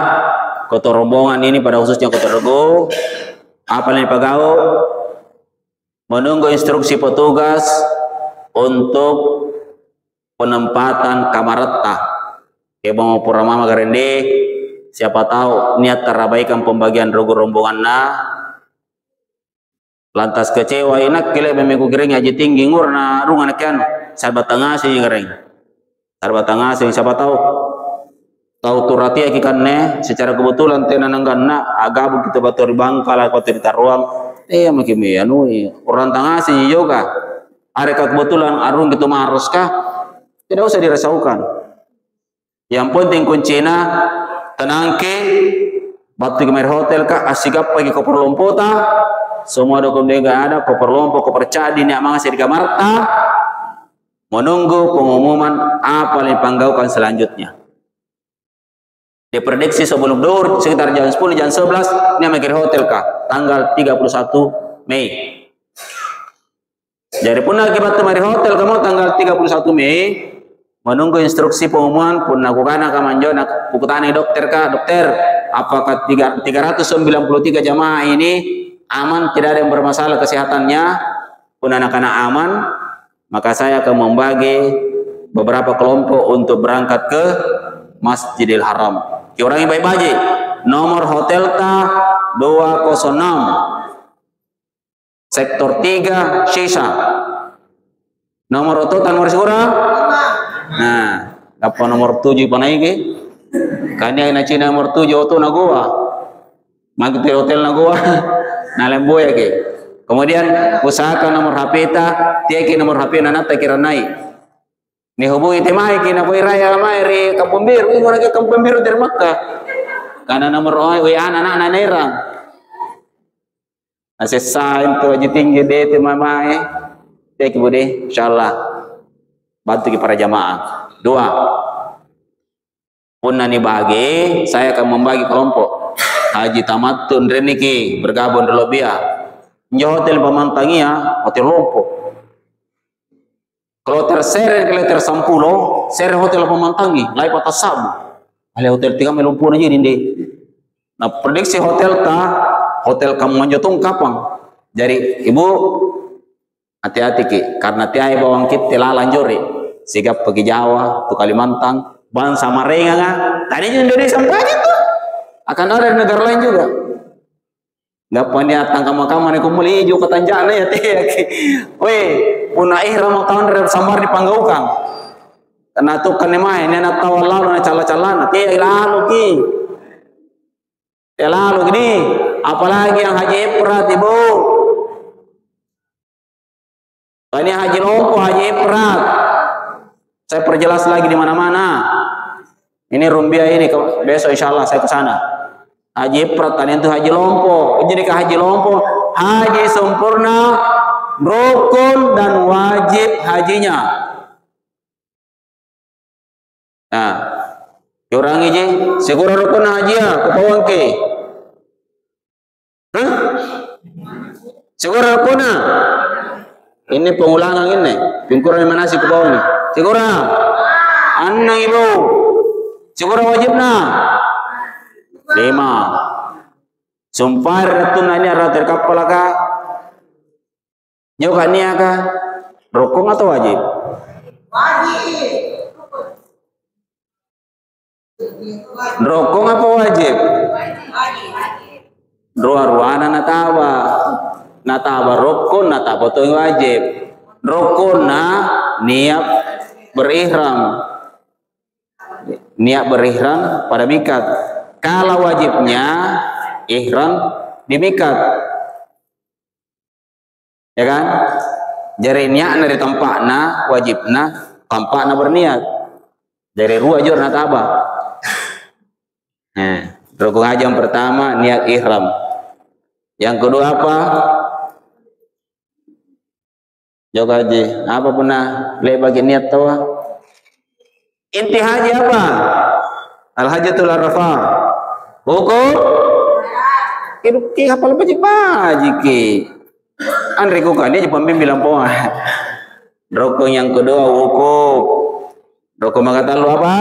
kota rombongan ini pada khususnya kota Rego apa yang pagau menunggu instruksi petugas untuk penempatan kamar retah. Mau purama magarende siapa tahu niat terabaikan pembagian Rego rombongan lantas kecewa enak kile memegu gering aja tinggi ngurna rungan kian sahabat tengah sih gering sahabat tengah sih siapa tahu turati ikan secara kebetulan tenan angganna agak begitu batur bangkal atau cerita ruang makin anu orang tengah sih juga ada kebetulan arung gitu marus kah tidak usah dirasaukan. Yang penting kuncinya tenang ke batu kemer hotel kah asigap pagi koper lompota semua dokumen enggak ada koper lompo koper cadi ni amang di kamar menunggu pengumuman apa yang panggaukan selanjutnya. Diprediksi sebelum dur sekitar jam 10 jam 11 ini amang hotel kah tanggal 31 Mei. Jadi pun akibat kemari hotel kamu tanggal 31 Mei menunggu instruksi pengumuman pun aku kana kamanjo nak pukutane dokter kah dokter apakah 393 jamaah ini aman, tidak ada yang bermasalah kesehatannya, pun anak-anak aman, maka saya akan membagi beberapa kelompok untuk berangkat ke Masjidil Haram. Ulangi baik-baik. Nomor hotel K 206 sektor 3 Shisha. Nomor ototan nomor segura. Nah, apa nomor 7 panai ke? Kanya na Cina nomor 7 oto na gua. Magi di hotel na gua. Na lemboya ke. Kemudian usahakan nomor HP ta, tiaki nomor HP na nata kira naik. Ni hubungi temai ki na boy raya mai ri Kampung Biru, ngora ke Kampung Biru dari Makkah. Karena nomor WA anak-anak nairang. Asesain tu aja tinggi deh temai. Tiaki bude, insyaallah bantu ki para jamaah. 2. Pun nani bagi, saya akan membagi kelompok haji tamatun reniki bergabung di Lobia. Nyo hotel pemantangia, hotel Lompo. Kalau terseret ke Sampulo, seret hotel pemantangi, lai patah sabu. Ale hotel 3 melumpuh aja dinde. Nah, prediksi hotel kamu manjotong kapang. Jadi ibu hati-hati ki, karena tiai bawang kit telalan jore. Sigap pergi Jawa, tu Kalimantan, Bang Samarinda nga. Tadi Indonesia sampai aja tuh. Akan ada di negara lain juga. Nggak punya tangka makaman yang kumuli juga ketanjana ya teh. Weh, punah ihram tahun dari samar di Panggaukan. Karena tuh kan emang ini anak tahu lalu anak cala-calana. Teh lalu ki. Lalu gini. Apalagi yang haji ifrat ibu. Ini haji Lompo, haji ifrat. Saya perjelas lagi di mana-mana. Ini Rumbia ini besok insya Allah saya ke sana. Haji ifrat tadi itu haji Lompo. Jadi ke haji Lompo, haji sempurna, rukun dan wajib hajinya. Nah, orang ini segera rukun haji ya, kepawang ke. Segera rukun. Ini pengulangan ini, pingkuran manasik ke bawah ini. Segera, anang ibu, segera wajibna. 5. Sumpah ratun ini rater kapal ka. Nyoka niya ka. Rukun atau wajib? Wajib. Rukun apa wajib? Wajib. Ruana nataba rukun nataba tu wajib. Rukun na niat berihram. Niat berihram pada mikat. Kalau wajibnya ihram di mikat, ya kan? Jadi niat dari tempatna wajibna tempatna berniat. Dari ruah jur nataba. Nah, rukun haji yang pertama niat ihram. Yang kedua apa? Jauh haji. Apa pernah bagi niat tawa? Inti haji apa? Al-Hajjatul Arafah. Hukum hidup ki hafal baji ki. Andre ko kan dia pembimbing po. Rukun yang kedua wukuf. Rukun mengatakan lu apa?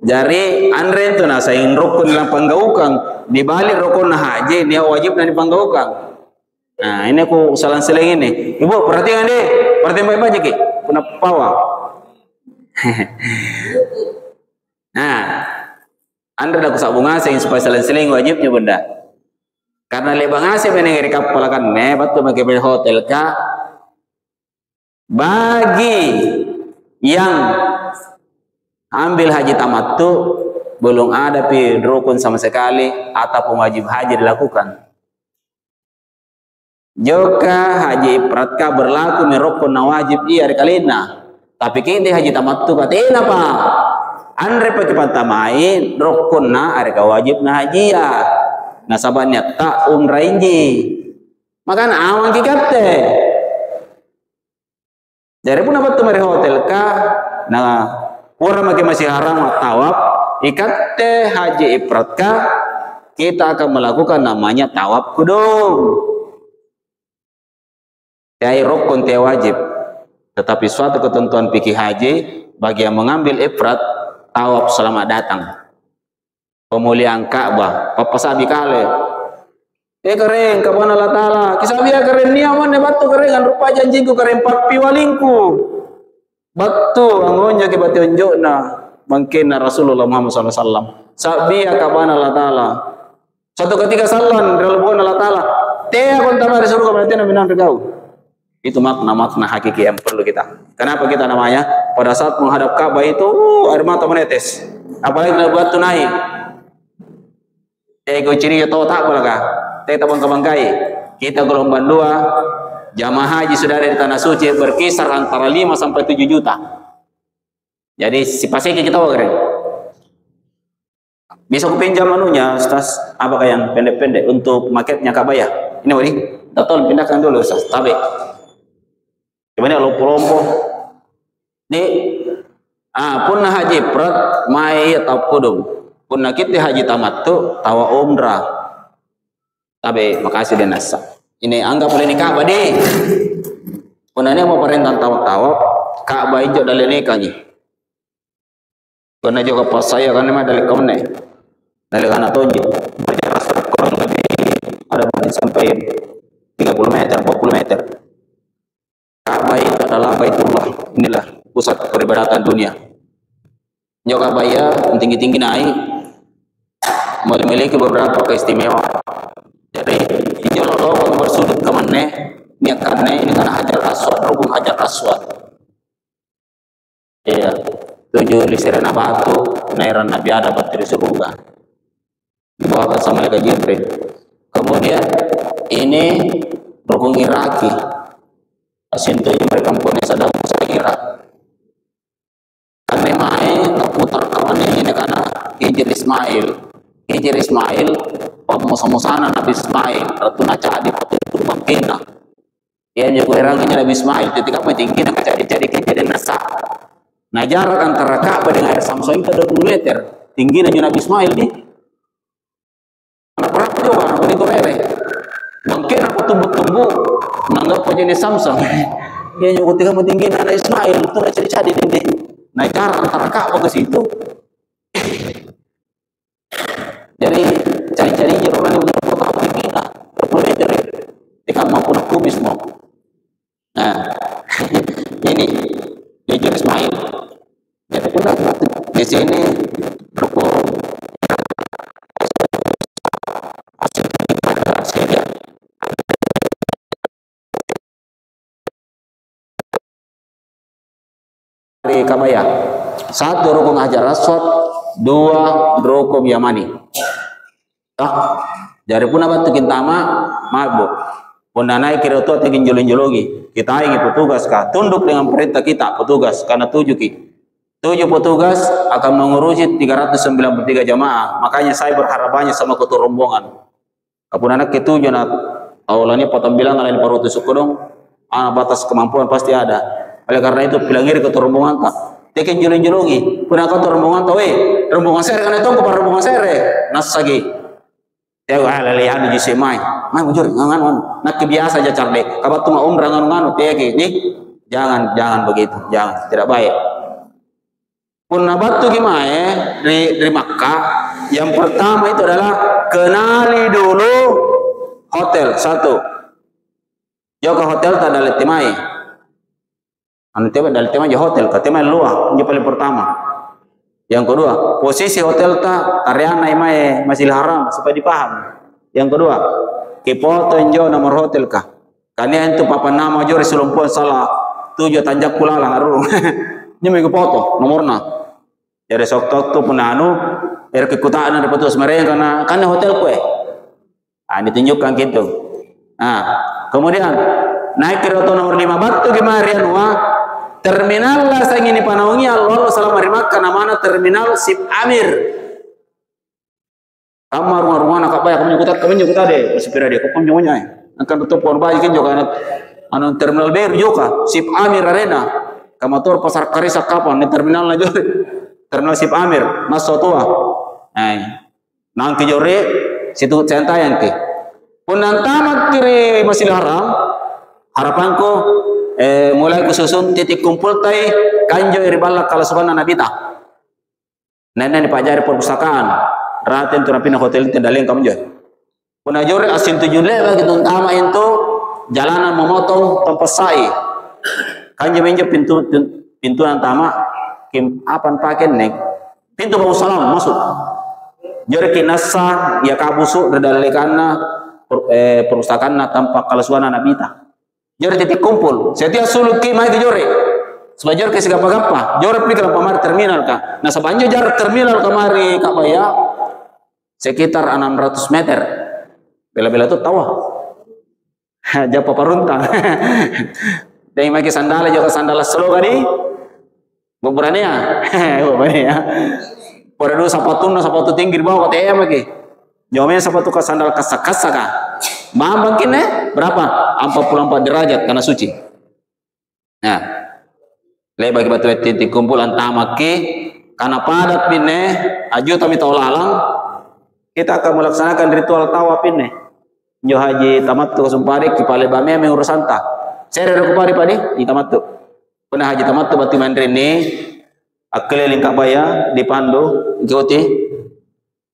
Jari Andre itu nasain rukun dalam panggaukan. Di balik rukun haji dia wajib dan dipanggaukan. Nah, ini aku salah seling ini. Ibu perhatikan deh. Perhatikan baik-baik ki. Puna pawa. Nah, Anda dah kusak bunga sehingga supaya seling wajibnya benda. Karena lebang ngasih menengeri kapal kan batu pakai hotel ka. Bagi yang ambil haji tamattu belum ada rukun sama sekali ataupun wajib haji dilakukan. Joka haji ifratka berlaku merukun na wajib iya rekalina. Tapi kini haji tamattu katina apa? Andre pakai pantamai rukun na areka wajib na haji ya. Nasabannya tak umrainji. Makanya awang kikate. Jadi pun apa tuh mari hotel ka? Nah, orang masih haram tawaf. Ikat teh haji ifrat ka? Kita akan melakukan namanya tawaf kudung. Yai rukun teh wajib. Tetapi suatu ketentuan fikih haji bagi yang mengambil ifrat tawaf selamat datang. pemulihan Ka'bah papa sabi kale keren kapan Allah Ta'ala kisabi keren ni aman ne batu keren kan rupa janjiku keren papi walingku batu angonnya ke batu unjukna mungkin Rasulullah Muhammad SAW sabi kapan Allah Ta'ala satu ketika salan relebon Allah Ta'ala teh kon tamar surga berarti nabi kau itu makna hakiki yang perlu kita. Kenapa kita namanya pada saat menghadap Ka'bah itu air mata menetes. Apalagi kalau buat tunai. Ego ciri itu tak boleh. Teh tabang kabangkai. Kita gelombang 2 jamaah haji sudah ada di tanah suci berkisar antara 5 sampai 7 juta. Jadi si pasiki kita keren. Bisa aku pinjam anunya, Ustaz, apa yang pendek-pendek untuk marketnya Ka'bah ya? Ini Wadi, tolong pindahkan dulu Ustaz. Tapi gimana lompo-lompo ni punna haji prat mai atau kudum punna kita haji tamattu tawa umrah tapi makasih dan nasa ini anggap boleh nikah badi punna ni mau perintah tawa Ka'bah hijau dalil nikah ni punna juga pas saya kan memang dalil kemana dalil anak tunjuk berjarak kurang lebih ada mungkin sampai 30 meter 40 meter Ka'bah itu adalah Baitullah. Inilah pusat peribadatan dunia. Nyok Ka'bah ya tinggi-tinggi naik memiliki beberapa keistimewaan. Jadi hijau lolo bersudut ke mana niatannya ini karena Hajar Aswad, rukun Hajar Aswad. Iya, 7 lisiran batu, nairan Nabi Adam dari surga. Dibawakan sama Malaikat Jibril. Kemudian ini rukun Iraki. Asinto yang mereka punya sadar saya kira karena main putar kawan ini karena Hijr Ismail musa-musana Nabi Ismail Ratu Nacadi Ratu Bangkina ya juga orangnya Nabi Ismail ketika tinggi nak jadi nasa nah jarak antara Ka'bah dengan air Samsung itu 20 meter tinggi Nabi Ismail nih anak berapa juga anak itu mereh mungkin aku tumbuh-tumbuh menganggap jenis Samsung ya juga ketika tinggi anak Ismail itu nak cari-cari ini naik jarak antara Ka'bah ke situ jadi cari-cari orang yang benar-benar tinggi lah 20 meter jika mampu nak kubis mau nah ini Hijr Ismail jadi pun di sini rukun dari Kabaya 1 rukun Hajar Aswad 2 rukun Yamani jadi pun apa tukin tama mabuk pun naik kira tu tingin jolin-jologi kita ingin petugas kah tunduk dengan perintah kita petugas karena 7 petugas akan mengurusi 393 jamaah makanya saya berharap banyak sama ketua rombongan kapun anak ke-7 awalnya potong bilang lain parutu sukudong batas kemampuan pasti ada. Oleh karena itu bilangir ke rombongan tak tekin jolong-jolongi puna kau rombongan tahu rombongan sere kan itu kepada rombongan sere nas lagi ya alali anu di semai mai mujur ngan nak biasa aja carde kabat tu umrah ngan teki ni jangan begitu jangan tidak baik pun batu gimana dari Makkah yang pertama itu adalah kenali dulu hotel 1 jauh ke hotel tak ada letimai anu tema dari tema je hotel ke tema luar yang paling pertama yang kedua posisi hotel ta Tariana imae Masjidil Haram supaya dipaham yang kedua ke foto enjo nomor hotel kah kalian itu papan nama jo Rasulullah salah 7 tanjak pula lah haru nyeme ke foto nomorna jadi sok tu penanu er kekutaan ada petugas mereka karena hotel kue ditunjukkan gitu kemudian naik ke hotel nomor 5 batu gimana rianwa terminal lah saya ingin dipanaungi Allah selama di Makkah namanya terminal Sip Amir kamar rumah nak apa ya kami nyukutan deh sepira dia kau punya akan tutup pohon bayi kan juga anu terminal baru juga Sip Amir Arena kamator pasar Karisa kapan di terminal aja terminal Sip Amir masuk tua nang kijore situ centang ke pun tamat kiri Masjidil Haram harapanku mulai kususun titik kumpul tay kanjo iribala kalau sebenarnya Nabi ta nenek dipajari perpustakaan raten tu napina hotel itu daleng kamu je. Puna jore asin tujuh le bagi tama itu jalanan memotong tempat sai. Kan jemenje pintu tama kim apan paken nek pintu bau salam masuk. Jore kinasa ya kabusu redalekanna perusakanna tanpa kalasuana nabita. Jore titik kumpul. Setiap suluk ki mai ke jore. Sebajor ke segapa-gapa. Jore pergi ke pamar terminal ka. Nah sebanjo jarak terminal kemari Kak Baya sekitar 600 meter. Bela-bela tu tawa. Japa paruntang. Dan maki sandala juga sandala selo kadi. Beberani ya. Beberani ya. Pada dulu sapatu tinggi di bawah kata ya maki. Jawabnya sapatu ka sandal kasa-kasa ka. Mambang kini berapa? 44 derajat karena suci. Nah, le bagi batu titik kumpulan tamaki karena padat pinne aju kami taulalang kita akan melaksanakan ritual tawaf pinne. Jo haji tamattu sumpari kipale bame mengurusanta. Saya ada kupari padi di tamattu. Pernah haji tamattu batu mandrini akeliling Kak Baya dipandu ikuti.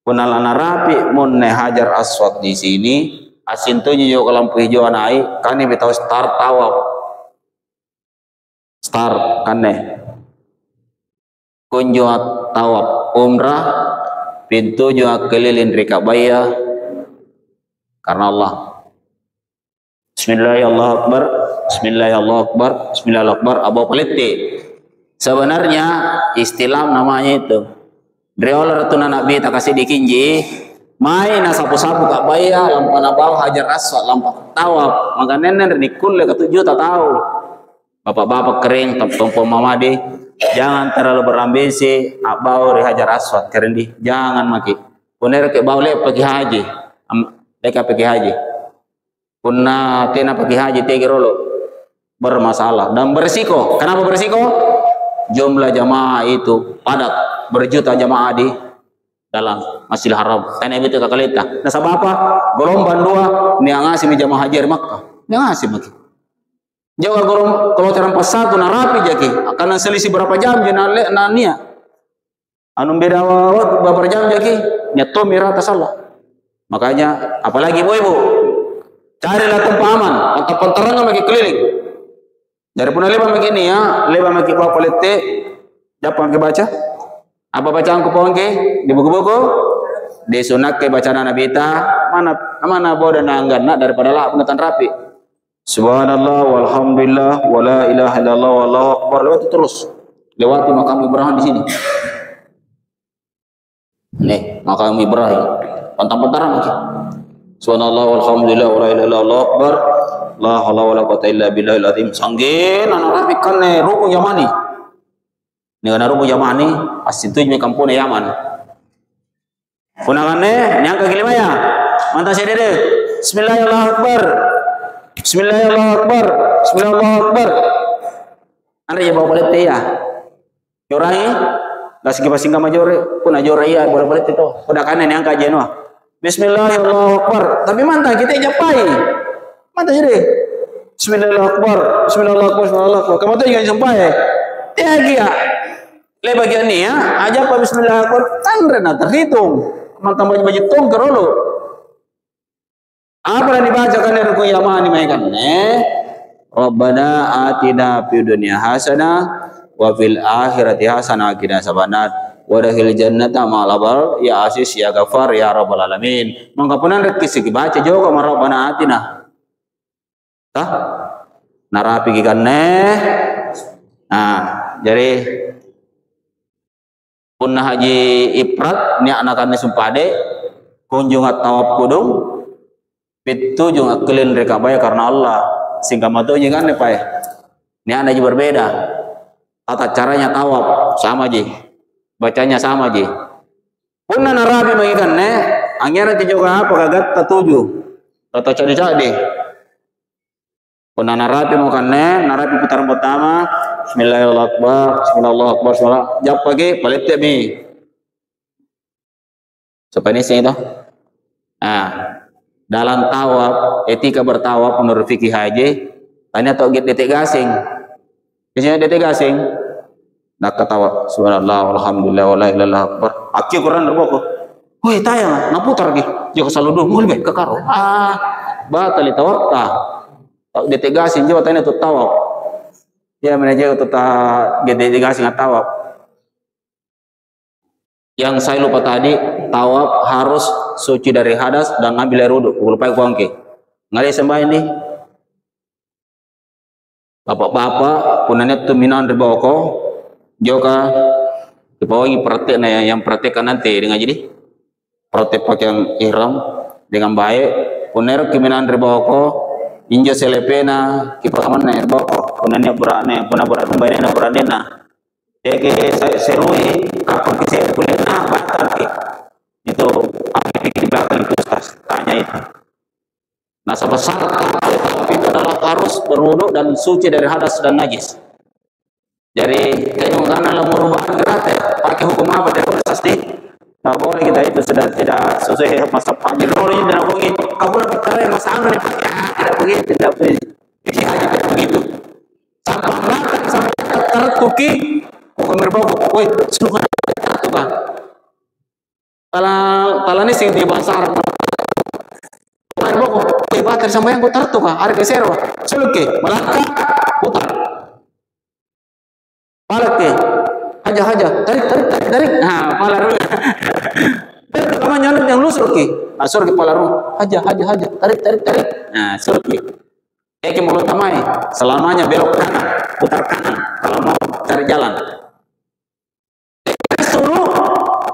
Pernah lana rapi monne hajar aswad di sini. Asin tu nyo ke lampu hijau naik, kan ini tahu start tawaf, start kan nih, kunjung tawaf umrah, pintu juga keliling Kak Baya, karena Allah. Bismillahirrahmanirrahim, Bismillahirrahmanirrahim, Bismillahirrahmanirrahim. Abu Paliti. Sebenarnya istilah namanya itu. Dreoler tu nabi tak kasih dikinji. Mai na sapu-sapu Kak Baya lampa na bawah hajar aswad lampa tawaf maka nenek nikul le ketujuh tak tahu bapak-bapak kering tompo mamadi jangan terlalu berambisi abau re hajar aswad keren di jangan maki puner ke bau le pergi haji mereka pergi haji punna tena pergi haji tegirolo bermasalah dan berisiko. Kenapa berisiko? Jumlah jamaah itu padat berjuta jamaah di dalam Masjidil Haram. Karena itu kakalita. Nah sebab apa? Gelombang dua ni ngasih jamaah haji Makkah. Ni ngasih maki. Jawa kalau terampas satu na rapi jaki. Karena selisih berapa jam je na nia. Anu beda berapa jam jaki. Nyato mirata salah. Makanya apalagi ibu-ibu carilah tempat aman. Tempat terang maki keliling. Dari pun leba maki ni ya, leba maki bawa polite. Dapat baca. Apa bacaan kupon ke di buku-buku di sunat ke bacaan Nabi ta mana bodoh nanggan nak daripada lah pengetan rapi. Subhanallah walhamdulillah wala ilaha illallah wallahu akbar lewati terus lewati makam Ibrahim di sini. Nih makam Ibrahim pantang-pantaran lagi. Subhanallah walhamdulillah wala ilaha illallah akbar la haula wala quwata illa billahil azim. Sanggin anak rapi kan rukun Yamani. Negara rumu Yaman ni, asintu je kampung Yaman. Punangannya, nyangka gilima ya. Mantap saya dede. Bismillahirrahmanirrahim. Bismillahirrahmanirrahim. Bismillahirrahmanirrahim. Anda ya bawa balik ya. Jorai, dah segi pasing majore, pun ajore ya bawa balik itu. Udah kan nyangka je no. Bismillahirrahmanirrahim. Tapi mantap kita japai. Mantap jadi. Bismillahirrahmanirrahim. Bismillahirrahmanirrahim. Bismillahirrahmanirrahim. Kamu tu jangan sampai. Tiagi ya. Le bagian ni ya, aja apa Bismillahirrahmanirrahim kan rena terhitung. Mantap baju tongker dulu. Apa yang dibacakan dari rukun Yamani mainkan? Rabbana atina fid dunya hasanah wa fil akhirati hasanah wa qina azabannar wa dakhil jannata ma'al abrar ya aziz ya ghafar ya rabbal alamin. Mangkapunan rek kisi baca juga sama Rabbana atina. Tah? Narapi gikan Nah, jadi punna haji ifrat ni anak-anak sumpade kunjung tawaf kudung pitu jung akelin reka baya karena Allah sehingga matu jangan ne pae ni anak je berbeda tata caranya tawaf sama je bacanya sama je punna narabi magikan angera ti juga apa kagat tatuju atau cadi-cadi punna narabi mau kan narabi putaran pertama Bismillahirrahmanirrahim. Bismillahirrahmanirrahim. Bismillah. Jawab pagi, balik tiap ni. Supaya ini sih itu. Nah, dalam tawaf, etika bertawaf menurut fikih haji, tanya tau get detik gasing. Biasanya detik gasing. Nak ketawa. Subhanallah, alhamdulillah, wala ilaha akbar. Aki Quran berbuku. Woi tayang, naputar lagi. Jika selalu dulu, mulai ke karo. Batal itu wakta. Detegasin juga tanya tu tawab. Ya menaja tu ta detegasin tawab. Yang saya lupa tadi, tawab harus suci dari hadas dan ambil air wudhu. Lupa aku angke. Ngali sembah ini. Bapak-bapak punanya tu minan riboko. Joka dibawahi praktek yang praktekkan nanti dengan jadi praktek pakaian ihram dengan baik. Puner kiminan riboko injo selepena kipaman na riboko punanya berane punah berane bayar na berane na. Jadi saya serui kapan saya kuliah batal itu apa pikir belakang itu tanya itu. Nah sebesar itu adalah harus berwudu dan suci dari hadas dan najis. Jadi kayak karena lah merubah gratis pakai hukum apa dari pasti nah boleh kita itu sudah tidak sesuai masa panjang kalau ini tidak begitu kamu perkara yang masalah tidak begitu tidak begitu sampai tertuki hukum berbau woi sudah tukang kalau ini sih di bahasa Arab berbau bater sampai yang putar tukang ada geser sulke melangkah putar palak ke haja tarik nah palaru kamu nyolot yang lusur ke asur ke palaru haja tarik nah sur ke mulut tamai selamanya belok kanan putar kanan kalau mau cari jalan suruh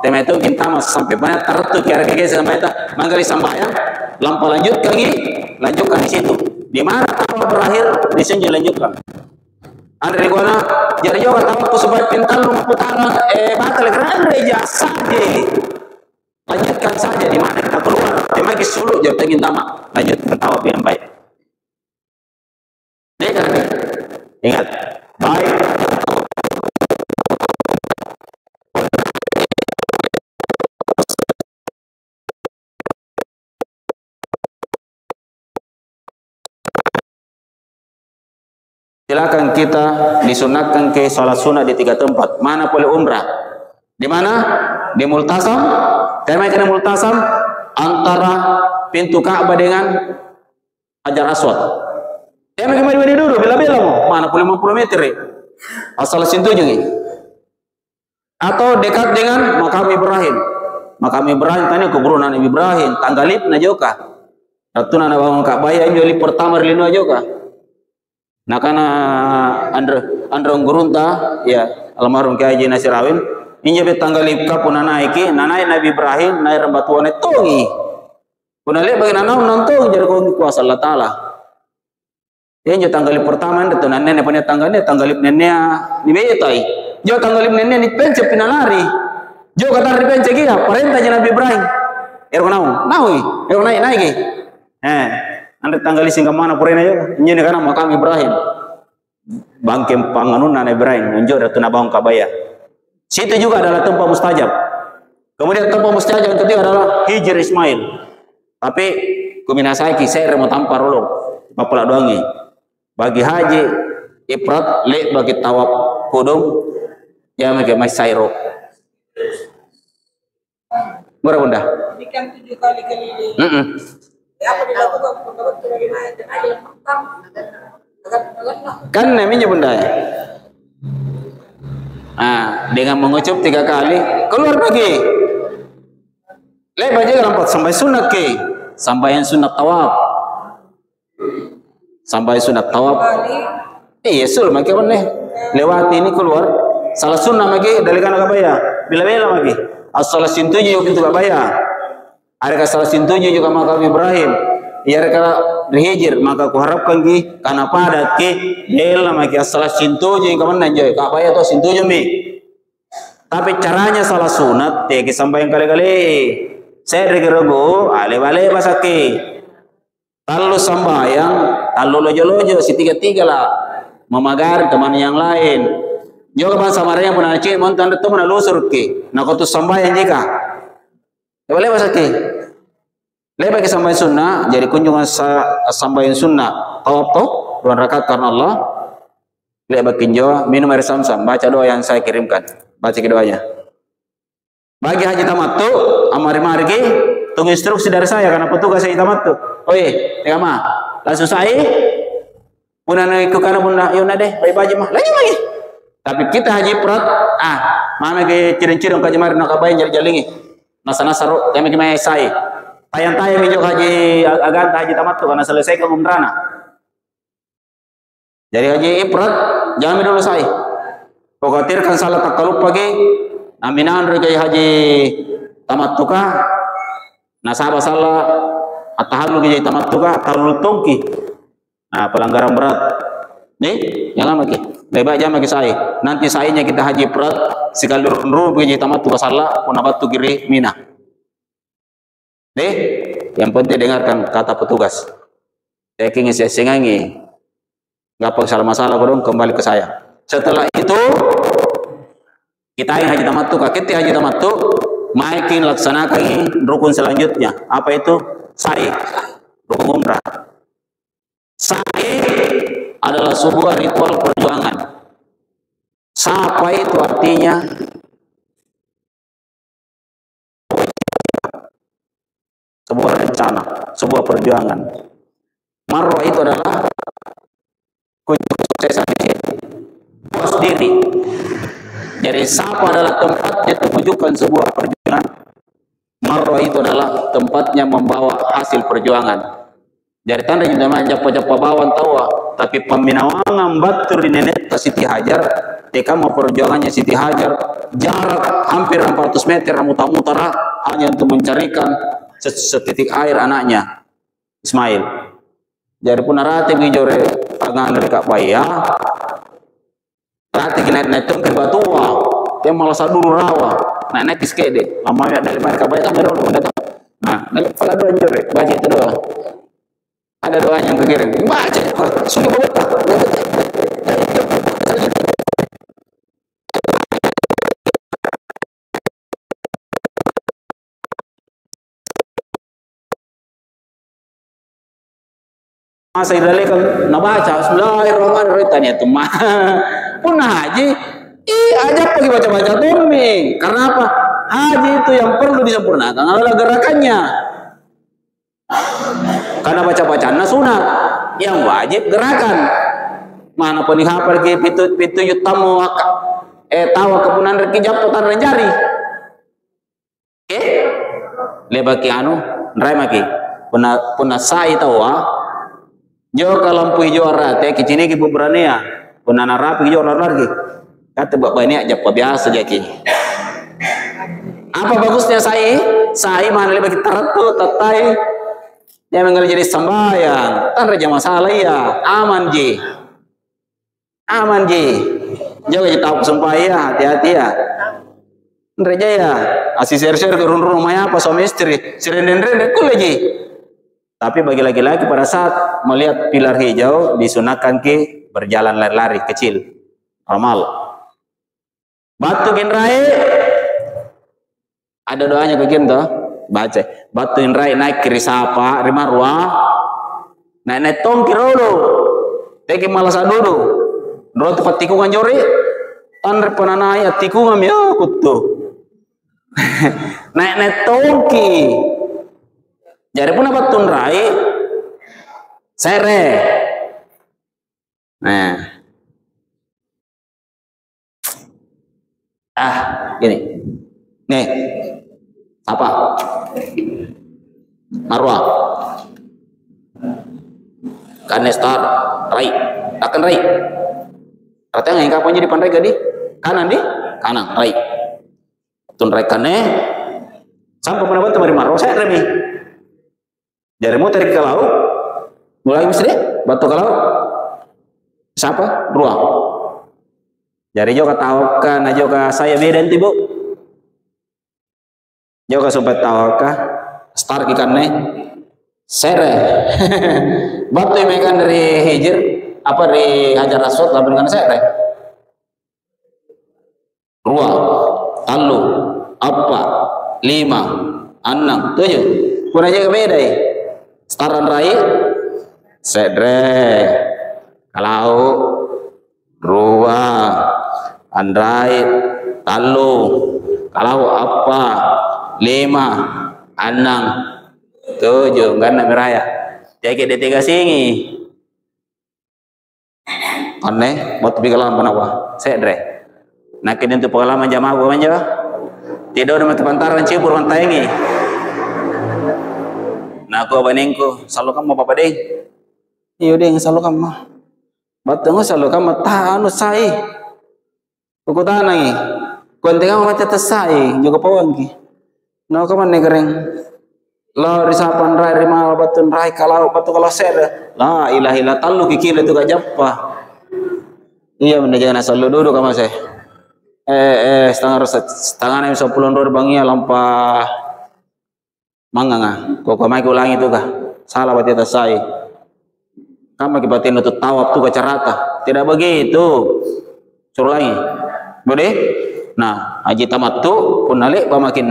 tema itu kita mas sampai banyak tertu kira sampai itu manggali sambayang lampu lanjutkan di situ di mana kalau berakhir di sini lanjutkan. Andre gona jadi juga tahu aku sebab pintar lu putaran batal karena reja saja lanjutkan saja di mana kita keluar tema kisulu jauh tengin tama lanjutkan tawab yang baik ingat baik silakan kita disunatkan ke sholat sunat di 3 tempat. Mana boleh umrah? Di mana? Di Multasam. Tema kena Multasam antara pintu Ka'bah dengan Hajar Aswad. Tema kemari dulu bela-bela mau. Mana boleh 50 meter. Asal sintu juga. Atau dekat dengan makam Ibrahim. Makam Ibrahim tanya kuburan Nabi Ibrahim. Tanggalip na joka. Satu nana bangun Ka'bah yang joli pertama rilinu joka. Nah karena Androng Gurunta ya almarhum Kiai Haji Nasirawin ini jadi tanggal lipka pun naiki nanai Nabi Ibrahim naik rembatuan tongi pun lihat bagi nanau nonton jadi kau kuasa Allah Taala ini jadi tanggal pertama itu nenek punya tanggalnya tanggal lip neneknya di betai jo tanggal lip nenek di pencet pinalari jo kata di pencet dia perintahnya Nabi Ibrahim naik anda tanggali singgah mana purena yo ini karena makam Ibrahim bangke panganun Nabi Ibrahim unjuk datu nabang kabaya situ juga adalah tempat mustajab kemudian tempat mustajab yang ketiga adalah Hijr Ismail tapi kuminasai kisah mau tampar ulung bapak doangi bagi haji ifrat le bagi tawaf kudung ya mereka masih sairo murah bunda
ikan 7 kali keliling apa dilakukan menurut bagaimana aja
kan namanya bunda ya dengan mengucap 3 kali keluar lagi lebar aja lampat sampai sunat ke sampai yang sunat tawaf iya sul makin mana lewati ini keluar salah sunat lagi dari kana kabaya bila lagi asal sintunya pintu kabaya ada salah sintunya juga makam Ibrahim ya kalau dihijir maka kuharapkan ki karena padat ki bela maki salah sintunya yang kemana joy kabaya atau sintunya mi tapi caranya salah sunat teki sampai yang kali-kali saya regero ale-ale pasaki lalu sambayang lalu lojo-lojo si 3 lah memagar teman yang lain juga kan samaranya pun ada cik montan itu mana lusur ki nak tu sambayang jika boleh pasaki lepas ke sambayang sunnah jadi kunjungan sambayang sunnah tawaf toh 2 rakaat karena Allah lepas kinjo minum air Zam-Zam baca doa yang saya kirimkan baca doanya Bagi haji tamattu amari margi tunggu instruksi dari saya karena petugas haji tamattu. Oi, tengah mah. Langsung saya punan ikut karena bunda yuna deh bayi baji mah lagi. Tapi kita haji perat mana ke cirin-cirin kaji mari nak abai jadi jalingi. Nasa-nasa ro kami kemai sai. Tayang-tayang hijau haji agan haji tamattu karena selesai ke umrana. Jadi haji perat jangan dulu saya. Pokoknya salah takaluk pagi aminan rek haji tamattu ka nasaba salah atahalu haji tamattu ka talul tongki. Nah, pelanggaran berat. Nih, jangan lagi. Lebih aja lagi saya. Nanti sayanya kita haji berat sekali ru haji tamattu ka salah pun abatu kiri mina. Nih, yang penting dengarkan kata petugas. Taking is sengangi. Enggak salah masalah dong kembali ke saya. Setelah itu kita yang haji tamattu kakek haji tamattu maikin laksanakan rukun selanjutnya apa itu sa'i rukun umrah. Sa'i adalah sebuah ritual perjuangan. Sapa itu artinya sebuah rencana, sebuah perjuangan. Marwah itu adalah kesuksesan puas diri. Jadi sapa adalah tempatnya menunjukkan sebuah perjuangan. Marwah itu adalah tempatnya membawa hasil perjuangan. Jadi tanda juga japa-japa bawan tawa, tapi peminawangan batur di nenek Siti Hajar, teka mau perjuangannya Siti Hajar, jarak hampir 400 meter mutar-mutar hanya untuk mencarikan setitik air anaknya Ismail. Jadi pun arate bijore tangan dari Kak Baya. Rati naik ke batua, dia malah saduru rawa, naik kiskede, lamanya dari mereka banyak kan udah. Nah, kalau doa jore, baca itu doa. Ada doa yang kekirim, baca, sudah baca. Masa idalekan nabaca, bismillahirrahmanirrahim tanya tuh mah. Punah haji, aja pergi baca-baca tumbing. Karena apa? Haji itu yang perlu disempurnakan adalah gerakannya. Karena baca-bacaan sunat, yang wajib gerakan. Mana pun hafal ke pitu yutamu tawa kepunan reki japo taran jari. Oke? Lebaki anu, nrai maki. Punah sai tawa. Jo lampu hijau rate kicini ki bubrania punana rapi hijau lagi kata bapak ini aja biasa jadi apa bagusnya saya mana lebih teratu tatai dia mengalir jadi sembahyang tan reja masalah ya aman ji jo kita tahu sumpah hati-hati ya reja ya asih share turun rumahnya apa suami istri sirenden kuleji. Tapi bagi laki-laki pada saat melihat pilar hijau disunahkan ke berjalan lari-lari kecil. Amal. Batu kinrai ada doanya ke kita baca. Batu kinrai naik kiri sapa di marwah. Naik tongki rolo. Teki malas dulu. Dulu tempat tikungan jori. Tanre penanaya tikungan ya kutu. Naik tongki. Jadi pun apa tunrai sere. Nah. Gini. Nih. Apa? Marwah. Kanestar rai. Akan rai. Artinya yang kapan jadi pandai gadi? Kanan di? Kanan rai. Tunrai kane. Sampai mana temari marwah saya remi. Jadi mau tarik ke laut, mulai mesti batu ke laut. Siapa? Ruang. Jadi juga tahu kan, juga saya beda nanti bu. Juga sobat tahu kah? Start ikan nih, sere. Batu yang ikan dari hijir, apa dari Hajar Aswad, lalu kan sere. Ruang, talu, apa, 5, 6, 7. Kurang aja beda ya. Staran rai sedre kalau ruang andrai talu Kalau apa 5, 6, 7 kan meraya. Jadi dia 3 singi. Aneh, buat pengalaman apa? Sedre. Nak kini untuk pengalaman jamaah gua manja. Tidur di pantaran cibur mantaingi. Nah aku abaningku, selalu kamu apa ding? Iyo ding, selalu kamu. Batang selalu kamu tahan usai. Aku tanangi. Konting kamu macam tersai juga pawangki. Nah kamu negereng. Lah risapan rai rimal batun rai kalau batu kalau ser. La ilaha illallah talu kikil itu gak jappa. Iya bener jangan asal duduk kamu saya. Setengah 10 dolar bangia lampa manganga. Kok kamai ulangi itu kah? Salah berarti tasai. Kamu kibatin untuk tawab tuh carata. Tidak begitu. Suruh lagi. Boleh? Nah, haji tamattu pun nalik pamakin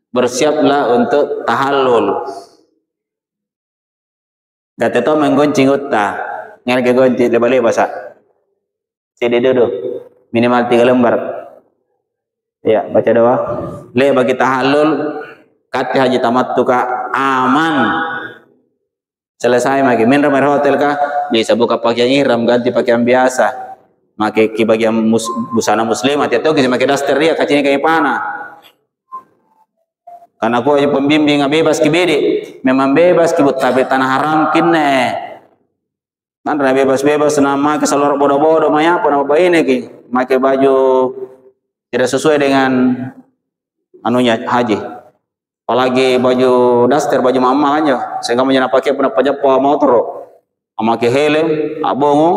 bersiaplah untuk tahallul. Kata tu menggoncing uta. Ngan ke gonci lebih bahasa. Sini duduk. Minimal 3 lembar. Ya, baca doa. Le bagi tahallul kata haji tamattu ka aman. Selesai maki min ramai hotel ka bisa buka pakaian ihram ganti pakaian biasa. Make ki bagian busana muslim atau kita make daster dia kacanya kayak pana. Karena aku aja pembimbing bebas ki bede. Memang bebas ki tapi tanah haram kinne. Kan bebas-bebas nama ke seluruh bodoh-bodoh maya apa nama ini ki pakai baju tidak sesuai dengan anunya haji. Apalagi baju daster baju mama aja. Sehingga menjadi pakai pernah pajak motor. Pakai helm, abongo,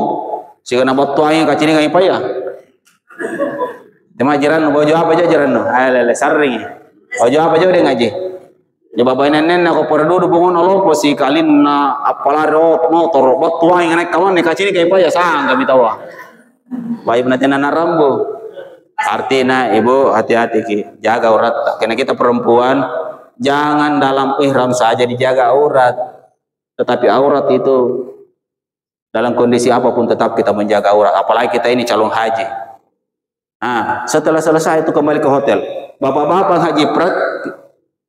sehingga nabat tuanya kacini kaya paya. Tema jiran baju apa aja jiran no? Lele saring. Baju apa aja udah ngaji. Ya bapak nenek aku pernah duduk bangun alopo si kalin na apalah motor batu yang naik kawan nih kacini kayak apa ya sang kami tahu. Baik nanti nana rambu. Artinya ibu hati-hati ki jaga aurat. Karena kita perempuan jangan dalam ihram saja dijaga aurat, tetapi aurat itu dalam kondisi apapun tetap kita menjaga aurat. Apalagi kita ini calon haji. Nah setelah selesai itu kembali ke hotel. Bapak-bapak haji prat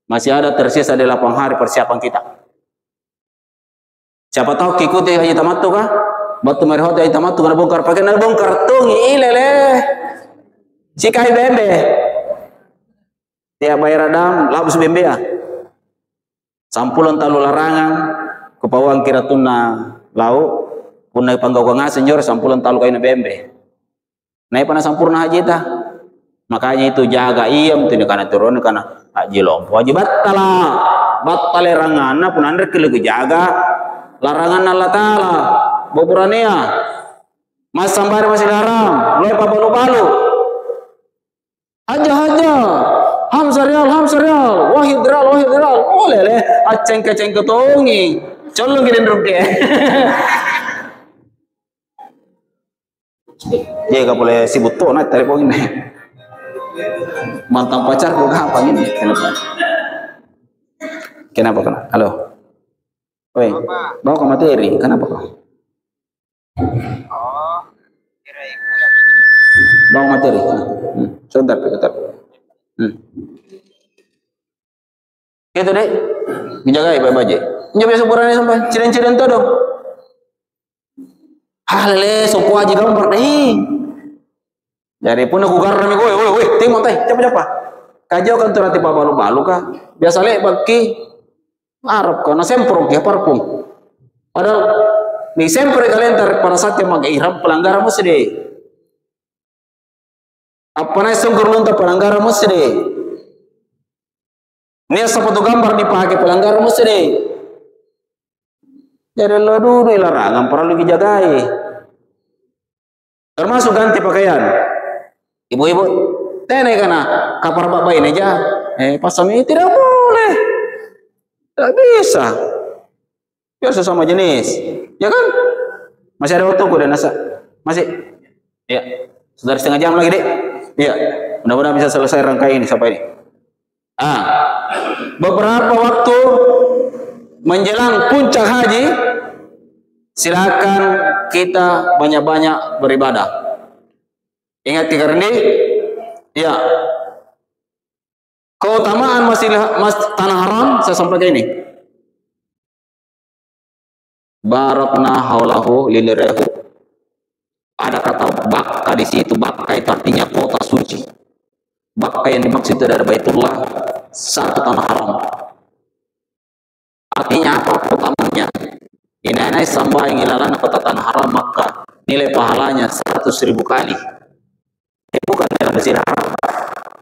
masih ada tersisa 8 hari persiapan kita. Siapa tahu ikuti haji tamattu kah? Batu merah haji tamattu kana bongkar pakai na bongkar tungi ilele. Sikai bembe. Dia bayar adam labus bembe ya. Sampulan talu larangan kepawang kira tuna lau punai panggau senjor sampulan talu kaina bembe. Nai pana sampurna haji ta. Makanya itu jaga iem tidak karena turun karena haji lompo haji batal larangan pun anda kelu jaga larangan Allah Taala bopurania mas sambar masih larang loe pabalu-balu aja hamsarial wahidral boleh le aceng ketongi colong gini ruke dia gak boleh sibuk tuh naik telepon ini mantan pacar kok apa ini kenapa halo woi bawa ke materi kenapa kok bawa materi sebentar gitu deh menjaga ibu aja nyoba sempurna sampai ciren-ciren tuh dong halele sopo aja gambar deh. Jadi pun aku garam gue, woi, tengok teh, siapa? Kajau kan tuh nanti balu-balu kah? Biasa lebat ki, Arab kau, na semprong ya parfum. Padahal di sempre kalian pada saat yang pakai ihram pelanggaran mesti deh. Apa nih sungkur lunta pelanggaran mesti deh. Ini sepatu gambar dipakai pelanggaran mesti deh. Jadi lo dulu larangan perlu dijagai. Termasuk ganti pakaian. Ibu-ibu, tenek karena kapar bapak ini aja. Pasami tidak boleh. Tidak bisa. Biar sesama jenis. Ya kan? Masih ada waktu dan nasa. Masih? Ya. Sudah 1/2 jam lagi, Dek. Iya. Mudah-mudahan bisa selesai rangkaian ini sampai ini. Beberapa waktu menjelang puncak haji, silakan kita banyak-banyak beribadah. Ingat karena ya Keutamaan tanah haram saya sampaikan ini. Barakna haulahu lilirahu. Ada kata Bakka di situ. Bakka itu artinya kota suci. Bakka yang dimaksud itu dari Baitullah, satu tanah haram. Artinya apa utamanya? Ini sampai ngilalan kota tanah haram Makkah. Nilai pahalanya 100.000 kali. Bukan dalam Masjidil Haram.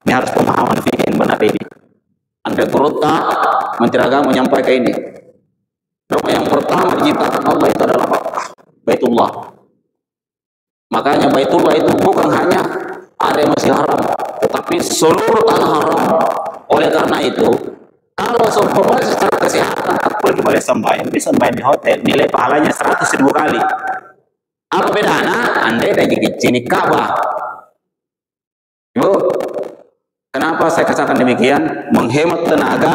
Ini harus pemahaman fikih yang benar ini. Anda Kurutta Menteri Agama menyampaikan ini. Rumah yang pertama diciptakan Allah itu adalah Makkah, Baitullah. Makanya Baitullah itu bukan hanya area Masjidil Haram, tetapi seluruh tanah haram. Oleh karena itu, kalau seumpama secara kesehatan tak pergi boleh sembahyang, bisa sembahyang di hotel, nilai pahalanya 100.000 kali. Apa bedanya? Anda dari sini Ka'bah. Ibu, kenapa saya katakan demikian? Menghemat tenaga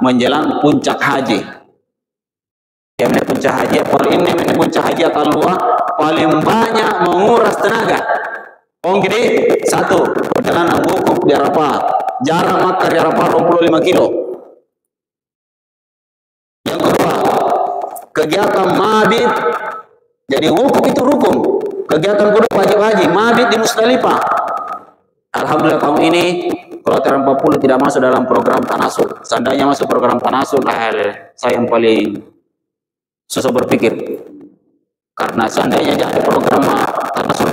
menjelang puncak haji. Yang ini puncak haji, ini puncak haji akan luar paling banyak menguras tenaga. Gini, satu, perjalanan wukuf di Arafah, jarak Makkah di Arafah 25 kilo. Yang kedua, kegiatan mabit, jadi wukuf itu rukun. Kegiatan kudu wajib haji, mabit di Musdalifah. Alhamdulillah tahun ini Kloter 40 tidak masuk dalam program Tanasul. Seandainya masuk program Tanasul, saya yang paling susah berpikir. Karena seandainya jadi program Tanasul,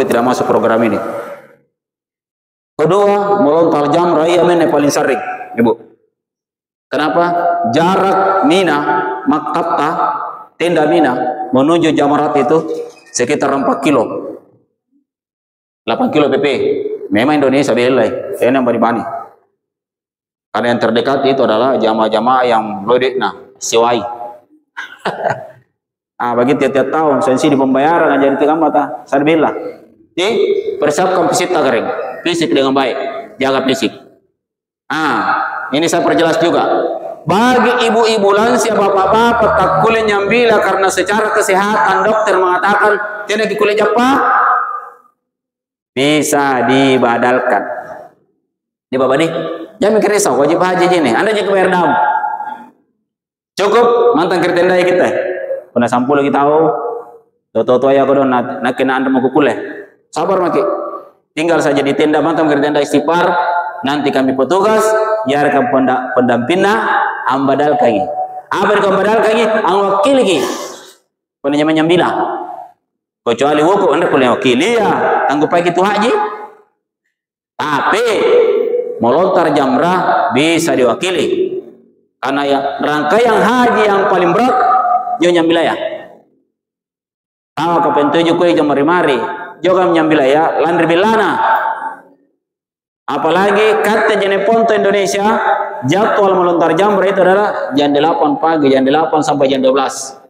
tidak masuk program ini. Kedua, melontar jamrah Yaman yang paling sering, Ibu. Kenapa? Jarak Mina, Makkah, tenda Mina menuju Jamarat itu sekitar 4 kilo. 8 kilo PP. Memang Indonesia belai, saya yang bani. Karena yang terdekat itu adalah jamaah-jamaah yang lodekna, siwai. Bagi tiap-tiap tahun, sensi di pembayaran jadi tekan mata, saya bilang. Jadi, persiapkan fisik kering, fisik dengan baik, jaga fisik. Ini saya perjelas juga. Bagi ibu-ibu lansia, bapak-bapak tak boleh nyambila karena secara kesehatan dokter mengatakan tidak boleh japa, bisa dibadalkan. Di bapak nih, jangan mikir risau, wajib haji ini. Anda jangan bayar dam. Cukup mantan kriteria kita. Pernah 10 kita tahu. Toto ya aku nak kena Anda mau kukuleh. Sabar maki. Tinggal saja di tenda mantan tenda istighfar. Nanti kami petugas biarkan pendampingna ambadal kagi. Apa yang ambadal kagi? Ang wakil lagi. Penanya menyambila. Kecuali wukuf Anda boleh wakili ya. Tanggup pagi itu haji. Tapi melontar jamrah bisa diwakili. Karena ya rangkaian haji yang paling berat dia nyambila ya. Kalau kepentuju kue jam mari-mari, juga menyambila ya landri bilana. Apalagi kata Jeneponto Indonesia, jadwal melontar jamrah itu adalah jam 8 pagi, jam 8 sampai jam 12.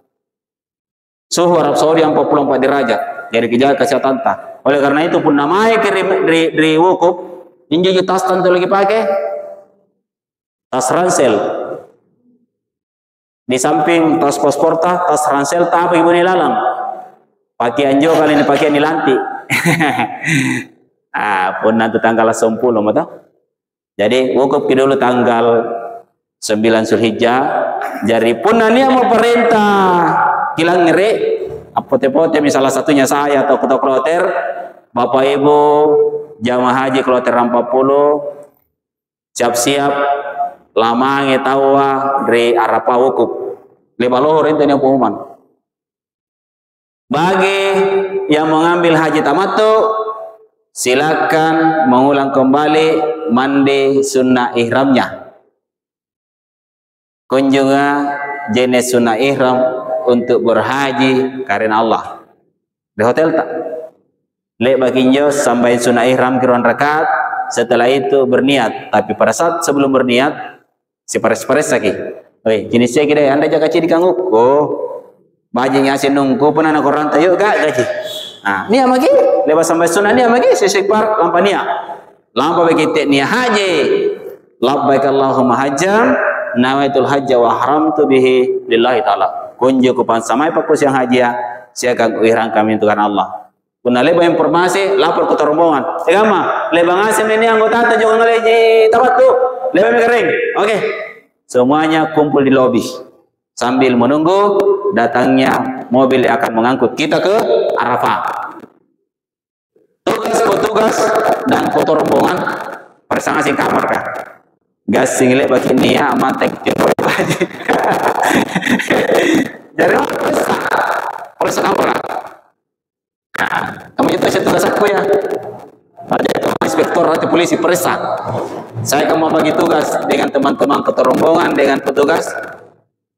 Suhu Arab Saudi yang 44 derajat. Jadi kejaga kesehatan tak. Oleh karena itu pun namanya di wukuf, ini tas tentu lagi pakai tas ransel. Di samping tas pasporta, tas ransel tak apa ibu nilalang. Pakaian juga kali ini pakaian nilanti. Pun nanti tanggal 10 mata. Jadi wukuf dulu tanggal 9 Zulhijjah. Jadi pun nania mau perintah kilang ngeri apote-pote misalnya satunya saya atau ketua kloter, Bapak Ibu jamaah haji kloter 40 siap-siap lamange tawa dari Arafah wukuf. Leba lohor itu yang pengumuman. Bagi yang mengambil haji tamattu, silakan mengulang kembali mandi sunnah ihramnya. Kunjungan jenis sunnah ihram untuk berhaji karena Allah. Di hotel tak? Lek baginjo sampai sunnah ihram kiruan rakaat. Setelah itu berniat. Tapi pada saat sebelum berniat, si pares-pares lagi. Jenisnya kita Anda jaga ciri kanguk. Bajing asin nunggu pun anak orang tayo gak gaji. Nia magi lepas sampai sunnah nia magi sesekpar lampa nia. Lampa bagi nia haji. Labbaik Allahumma hajjam nawaitul hajja wa haramtu bihi lillahi ta'ala. Kunjuk kupan samai pakus yang haji siaga uirang kami Tuhan Allah. Kuna leba informasi lapor ke rombongan. Segama leba ngasih ini anggota tuh jangan ngeleji tempat tuh. Leba kering. Oke. Semuanya kumpul di lobi sambil menunggu datangnya mobil yang akan mengangkut kita ke Arafah. Tugas dan foto rombongan bersama si kamar kah? Gas single bagi nia mantek jodoh aja. Jadi periksa kamar. Nah, kamu itu saya tugas aku ya. Ada inspektor atau polisi periksa. Saya akan bagi tugas dengan teman-teman kerombongan dengan petugas.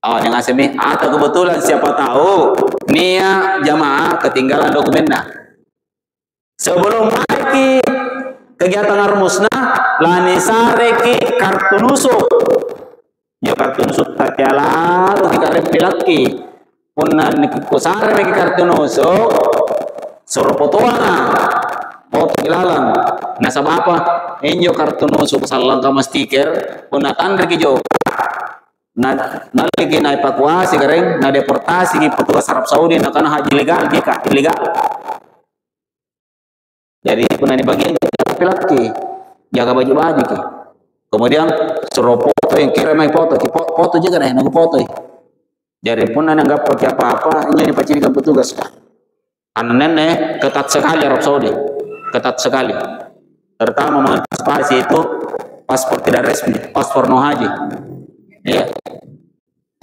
Oh, yang asemi atau kebetulan siapa tahu nia jamaah ketinggalan dokumennya. Sebelum lagi kegiatan armusna lani sareki kartu nusuk. Ya kartu nusuk takiala kita repilaki. Punna nikusare lagi kartu nusuk suruh fotoana. Foto ilalang. Nah sama apa? Enjo kartu nusuk salang kama stiker punna tandre kijo. Nah lagi na evakuasi kareng na deportasi ki petugas Arab Saudi na kana haji legal kika ilegal. Jadi pernah di bagian laki jaga baju ki. Kemudian suruh foto yang kira mai foto juga nih nunggu foto. Jadi pun nanggap pakai apa-apa ini dipacirikan petugas. Karena nenek ketat sekali Arab Saudi, ketat sekali. Terutama mengantisipasi itu paspor tidak resmi, paspor no haji. Ya,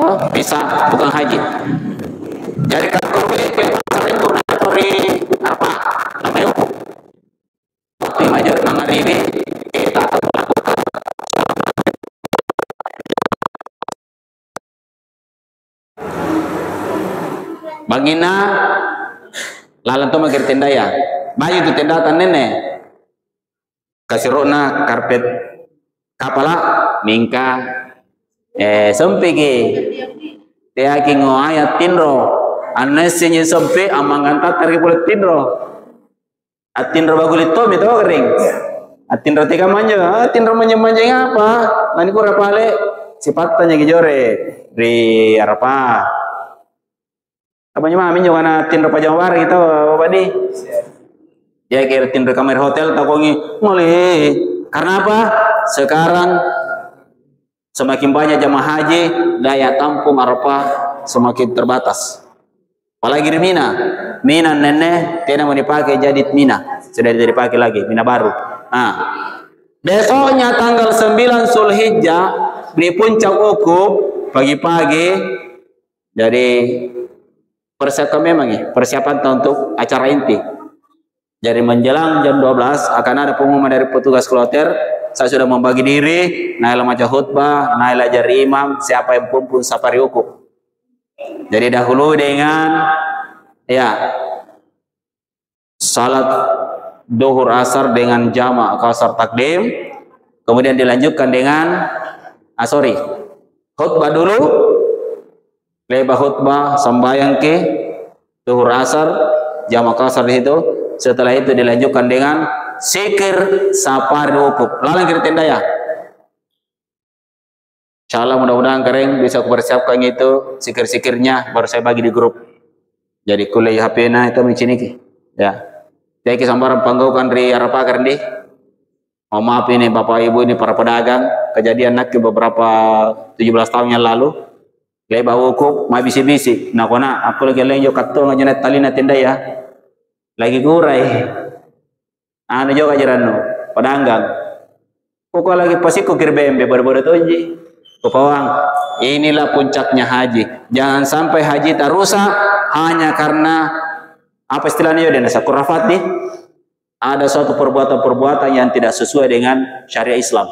oh, bisa bukan haji. Jadi kalau sering apa namanya? Major nama ini kita melakukan bangina lalan tu magir tenda ya baju tu tenda tan nenek kasih rona karpet kapala mingka sempigi dia kingo ayat tinro anesinya sempe amanganta tarik boleh tinro atin bagul itu mito kering atin roti manja atin manja apa nani kura pale sifatnya gijore di Arafah apa nyama minjo kana atin ropa Jawa gitu badi ya kira atin kamar hotel takongi mulai karena apa sekarang semakin banyak jamaah haji daya tampung Arafah semakin terbatas. Apalagi di Mina nenek tidak mau dipakai jadi Mina sudah tidak dipakai lagi Mina baru. Nah besoknya tanggal 9 Zulhijjah di puncak Ukub pagi-pagi jadi persiapan memang ya persiapan untuk acara inti. Jadi menjelang jam 12 akan ada pengumuman dari petugas kloter. Saya sudah membagi diri, naik maca khutbah, naik ajar imam, siapa yang pun safari Ukub. Jadi dahulu dengan ya salat duhur asar dengan jama' kausar takdim, kemudian dilanjutkan dengan khutbah dulu, leba khutbah sembahyang ke duhur asar jama' kausar di situ. Setelah itu dilanjutkan dengan zikir safari Ukub. Lalang kita tenda ya. Insyaallah mudah-mudahan kering bisa aku persiapkan itu sikir-sikirnya baru saya bagi di grup. Jadi kuliah HP-na itu menciniki. Ya. Jadi kesambaran panggaukan dari Arafah karena mohon maaf ini Bapak Ibu ini para pedagang kejadian nak beberapa 17 tahun yang lalu. Leba Ukub mai bisi-bisi. Nah kona aku lagi lenjo katto ngajenet talina tenda ya. Lagi kurai. Anu juga jaran pedagang. Pokok lagi pasti kukir bembe baru-baru tonji. Pokoknya inilah puncaknya haji. Jangan sampai haji tak rusak hanya karena apa istilahnya ya nasa kurafat nih. Ada suatu perbuatan-perbuatan yang tidak sesuai dengan syariat Islam.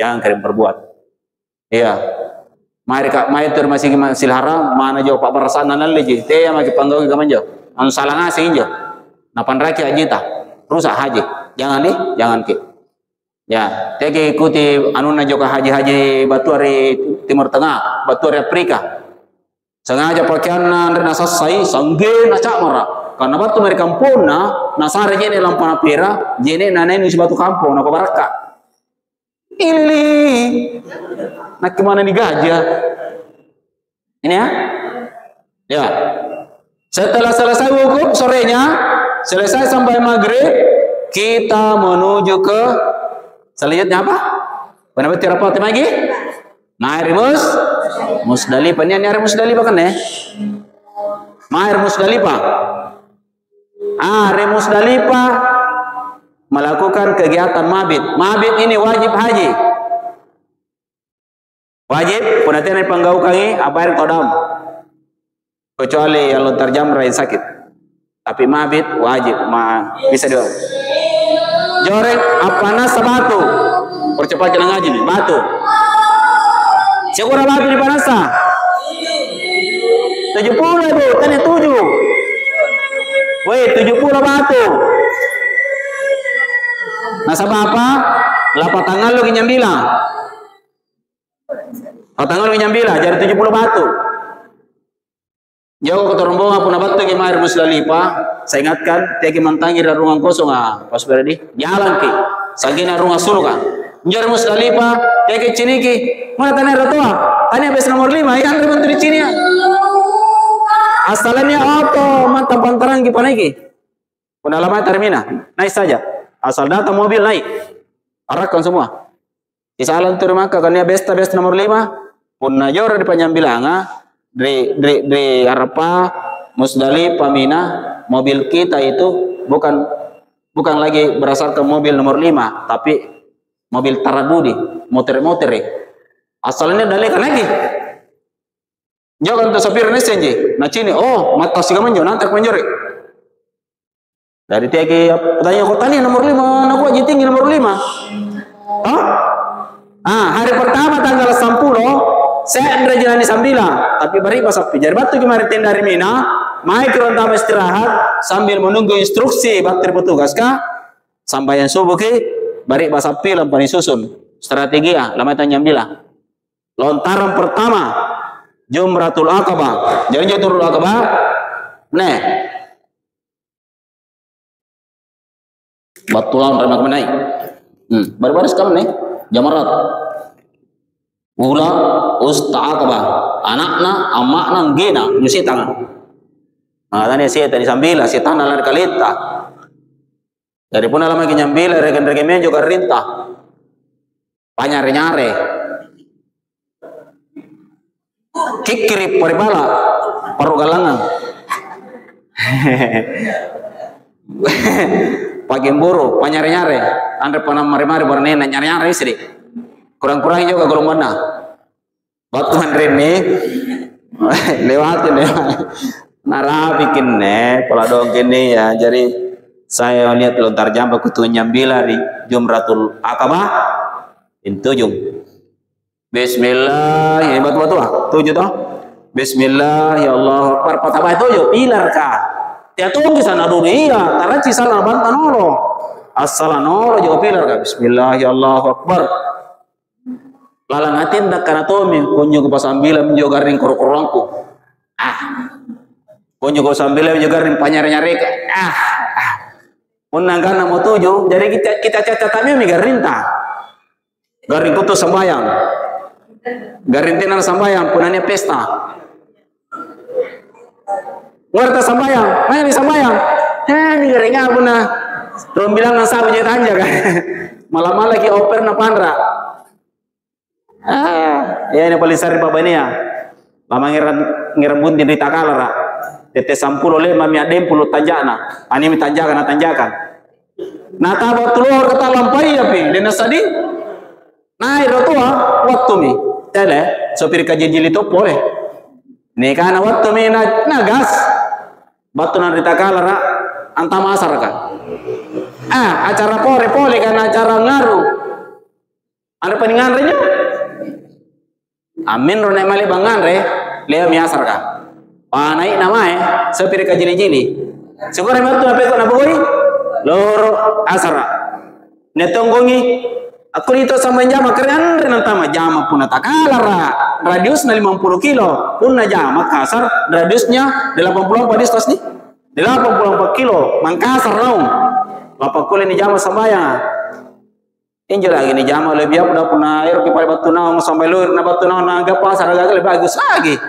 Jangan kalian perbuat. Iya. Mari kak, mari tur masih haram mana jauh Pak Barasana naliji. Teh yang maki panggau ke manjo. Anu salah ngasih injo. Napan raki haji tak rusak haji. Jangan nih, jangan ki. Ya, tegi ikuti anuna juga haji-haji Batuari Timur Tengah, Batuari Afrika. Sengaja pakaian rena sasai sangge na camara. Karena batu mereka kampungna, nasare jene lampana pira, jene nana ini batu kampung na baraka. Ini nak kemana nih gajah? Ini ya? Ya. Setelah selesai wukuf sorenya, selesai sampai maghrib, kita menuju ke selanjutnya apa? Kenapa tidak apa lagi? Mahir Musdalifah. Ini hari Musdalifah kan ya? Mahir Musdalifah. Hari Musdalifah melakukan kegiatan mabit. Mabit ini wajib haji. Wajib, punatian panggau kangi abair kodam. Kecuali yang lontar jamrah yang sakit. Tapi mabit wajib, bisa doang. Joreng apa nasa batu? Percepat kena ngaji nih, batu. Siapa batu di panasa? 70 bu, tanya 7. Woi, 70 batu. Nasabah apa? Lapat tangan lo kinyambila. Tangan lo kinyambila, jadi 70 batu. Jauh ke rombongan pun batu ke Mahir Musdalifah. Saya ingatkan, tiaki mantangi dari ruang kosong pas beradi jalan ki. Sagina ruang sulu kan. Njor Musdalifah, tiaki ciniki. Mana tanya rotoa? Tanya bes nomor 5, ikan ribu di sini. Asalnya apa? Mantap pantaran ki paniki. Pendalaman termina, naik saja. Asal datang mobil naik. Arahkan semua. Di salam turun maka kan bes nomor 5. Pun najor di Panjambilanga. Di Arafah, Musdalifah, Mina, mobil kita itu bukan lagi berdasarkan mobil nomor 5, tapi mobil taradudi, motor-motor. Asalnya dalekan lagi. Jangan tuh sopir nesenji. Nah cini, oh mata sih kamu nanti menjori. Dari tiagi tanya kok tadi nomor 5, aku aja tinggi nomor 5. Hah? Hari pertama tanggal 10. Saya Jalani Sambila, tapi bari pas api. Jadi batu kemarin dari Mina, mai ke rontama istirahat sambil menunggu instruksi bakter petugas kah? Sampai yang subuh ki, bari pas api lampani susun. Strategi ya, lama tanya bila. Lontaran pertama, Jumratul Aqabah. Jadi Jumratul Aqabah, nih. Batulan remak menai. Baru-baru sekarang nih, Jamarat. Ula Aqabah, anakna amakna gena nyusitan. Tadi saya tadi sambila setan alar kalita. Dari pun lama kinyambila regen-regemen juga rintah. Panyare-nyare. Kikirip paribala paru galangan. Pagi buru panyare-nyare. Andre panam mari-mari barnena nyare-nyare sedih. Kurang-kurang juga kalau mana batuan rene lewatin ya nara bikin pola dong gini ya. Jadi saya lihat lontar jambak kutu nyambila di Jumratul Aqabah itu jum. Bismillah ini batu-batu 7 toh. Bismillah ya Allah Akbar patah 7 pilar kah dia tunggu sana dunia taraci salah bantan nolo assalanoro juga pilar kah. Bismillah ya Allah Akbar lalang atin dak kana tomi kunyo ko pasambila menjo garing koro-korongku. Kunyo ko sambila menjo garing panyare-nyare. Unangana mo 7 jadi kita catatame mi garinta. Garing kutu sembayang. Garing tenan sembayang punane pesta. Ngarta sembayang, mana di sembayang? Ni garing abuna. Rom bilang sabu je tanja kan. Malam-malam ki oper na pandra. Ya ini paling sari babanya ya. Lama ngiram buntin di takalara. Tete 10 lema mi adem puluh tanjana. Ani mi tanjakan. Nah tabat telur kata lampai ya pi. Dena sadi. Nah itu waktu mi. Tele sopir kajijili to pole. Nih kana waktu mi na gas. Batu na di takalara antam asar kan. Acara pole kan acara ngaru. Ada peningan renya. Amin ronai mali bangan re lea miasar ka panai nama sepir ka jini syukur emang tuh apa kok naboi loro asara netonggongi aku itu sama jama keren renan tama jama pun takalara radiusnya 50 kilo pun jama kasar radiusnya 84 distas nih 84 kilo mangkasar raung bapak kulit ini jama sambayang Injo lagi nih jama lebih udah pernah air ke batu naung sampai luar na batu naung naga pasar agak lebih bagus lagi.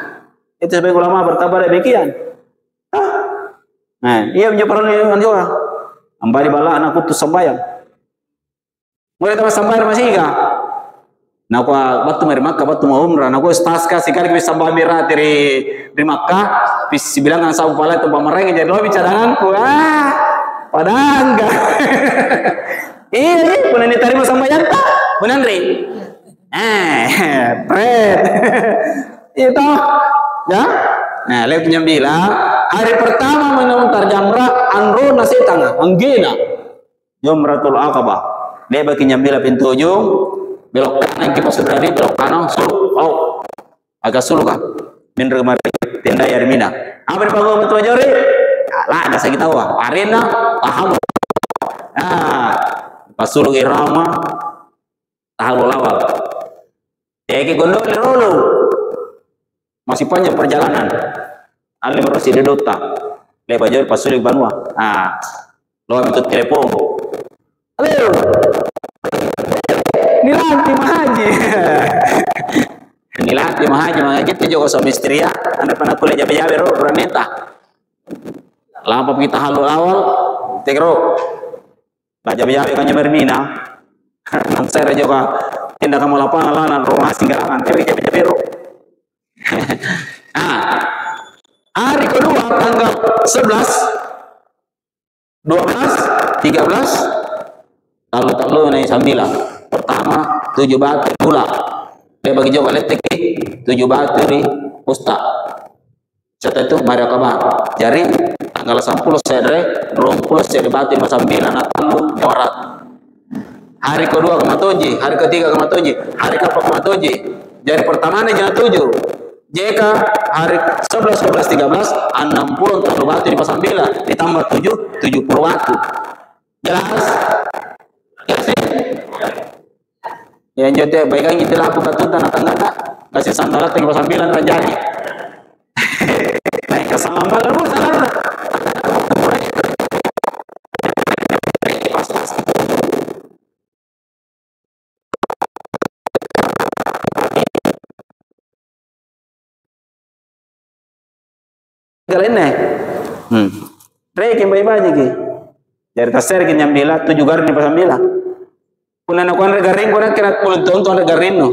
Itu sebagai ulama bertabar demikian. Nah, iya menyeparan juga. Ambari bala anakku tuh sembayang. Mulai teman sembayang masih enggak? Nah, aku batu mari Makkah, batu mau umrah. Nah, aku stas kasih kali bisa sambil mira dari Makkah. Bisa bilang kan sabu pala itu pamereng jadi lo cadanganku. Padahal enggak. Iya, pun ini terima sembayang tak? Benar Ri? Pret. Itu, ya. Nah, lihat penyambilan. Hari pertama menuntar jamrah anro nasi tangga, anggina. Jamratul Aqabah. Dia bagi nyambilan pintu ujung, belok kanan ke pasir dari belok kanan suluk. Oh, agak suluk kan? Minre mari tenda yar mina. Apa di panggung betul jori? Lah, ada sakit tahu. Arena, paham. Pas suluk irama, tahal lawal. Eki gondol rolo. Masih panjang perjalanan. Ali masih di Dota. Lepas jauh pas sulit Banua. Lo itu telepon. Halo. Nilanti Mahaji. Nilanti Mahaji Mahaji itu juga sama istri ya. Anda pernah kuliah jabe-jabe ro beraneta. Lampa kita halo awal. Tegro. Lah jabe-jabe kan bermina. Saya juga tindak kamu lapangan lanan rumah singgalan. Tapi jabe-jabe ro. Hari kedua tanggal 11, 12, 13 lalu naik sambilan. Pertama 7 batu pula. Dia bagi juga letek 7 batu di Usta. Setelah itu mari kabar. Jadi tanggal 10 sedre, 20 sedre batu 59 atau Jawarat. Hari kedua kematoji, hari ketiga kematoji, hari keempat kematoji. Jadi pertamanya jangan 7. JK hari 11, 12, 13, 60 untuk batu di Pasambilan ditambah 7, 70 batu. Jelas? Jelas sih? Yang jodoh baikkan itu laku katutan atau enggak? Kasih sandarat di Pasambilan terjadi. Naik ke Samambal lu sandarat. Galene. Rek yang baik-baik lagi. Dari taser ke nyambila 7 garin di Pasambila. Punan aku andre garing ko kira pulun tonton andre garin no.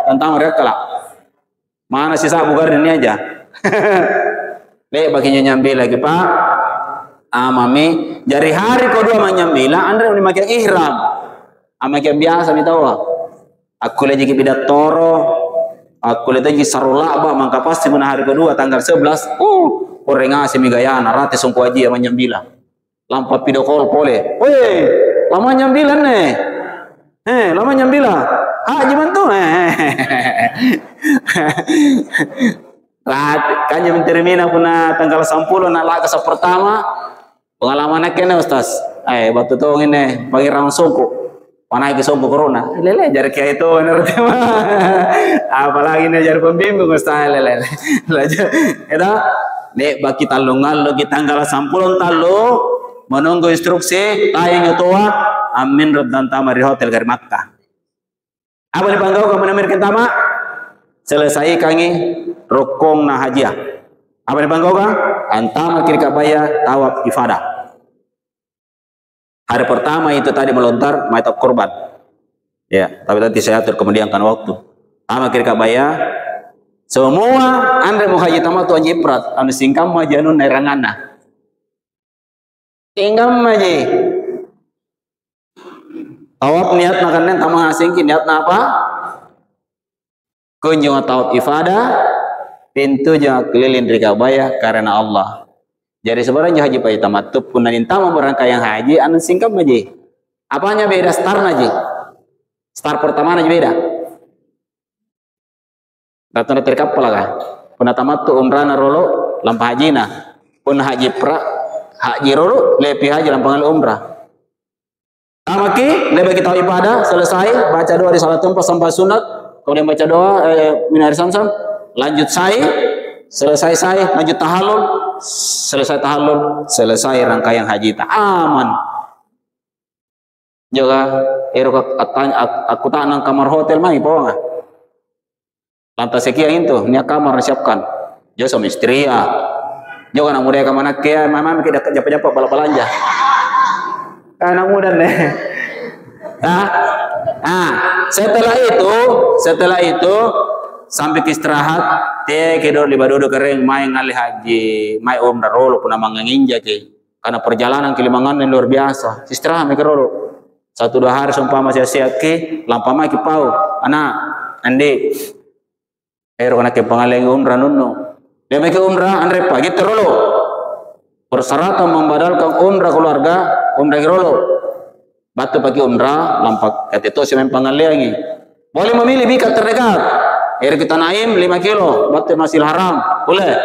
Tantang mereka lah. Mana sih sabu garin ini aja. Lek baginya nyambila lagi Pak. Mami, dari hari kedua menyambila andre memakai ihram. Amakian biasa mi tahu. Aku lagi bidat toro. Aku lihat lagi sarula ba mangka pasti mana hari kedua tanggal 11 orang ngasih migayana rati songko aji sama nyambila lampa video call pole woi lama nyambilan lama nyambila haji mantu kanya mentermina puna tanggal 10 nak laga pertama pengalaman kene Ustaz batu tong ini bagi rang songko panai ke songko corona lele jar kayak itu menurut apalagi nih jar pembimbing Ustaz lele lajar itu nek baki talungan lo kita tanggal 10 talo menunggu instruksi tayang tua amin redan tama di hotel dari Makkah apa di panggau kamu namir kentama selesai kangi rokong na hajia apa di panggau kan antama kiri kabaya tawaf ifadah. Hari pertama itu tadi melontar mayat korban. Ya, tapi nanti saya atur kemudian kan waktu. Sama kiri kabaya. Semua Anda mau haji tamat tuan jiprat, anu singkam majanun nerangana. Singkam aja. Tawaf niat makannya tamang asingkin niat apa? Kunjung tawaf ifadah, pintu jangan keliling dari kabaya karena Allah. Jadi sebenarnya haji pai tamattu pun ninta merangkai yang haji anu singkam aja. Apanya beda star aja? Star pertama aja beda. Datang dari kapal lah. Pun tamattu umrah narolo lampa haji na. Pun haji haji rolo lepi haji lampangan umrah. Tamaki lebih kita ibadah selesai baca doa di salat tempat sampai sunat kemudian baca doa minari samsam lanjut selesai lanjut tahallul selesai rangkaian haji tak aman juga aku tak nang kamar hotel mai bawa nggak lantas sekian itu niat kamar siapkan jauh sama istri ya Jangan anak muda yang kemana kia, mama kita japa-japa balap belanja. Anak muda deh. Setelah itu sampai ke istirahat, teh kedor libadodo kering main ngali haji, main umrah rolo pun nama nginja ke. Karena perjalanan ke Limangan yang luar biasa. Istirahat mereka rolo. 1-2 hari sumpah masih siap ke, lampama ke pau. Anak, andi, kena ke pengaleng umrah nunno. Dia make umrah, andre pagi terolo. Persyaratan membadalkan umrah keluarga, umrah rolo. Batu pagi umrah, lampak kata itu si pengalengi. Boleh memilih bikat terdekat. Air kita Naim 5 kilo, batu masih haram, boleh.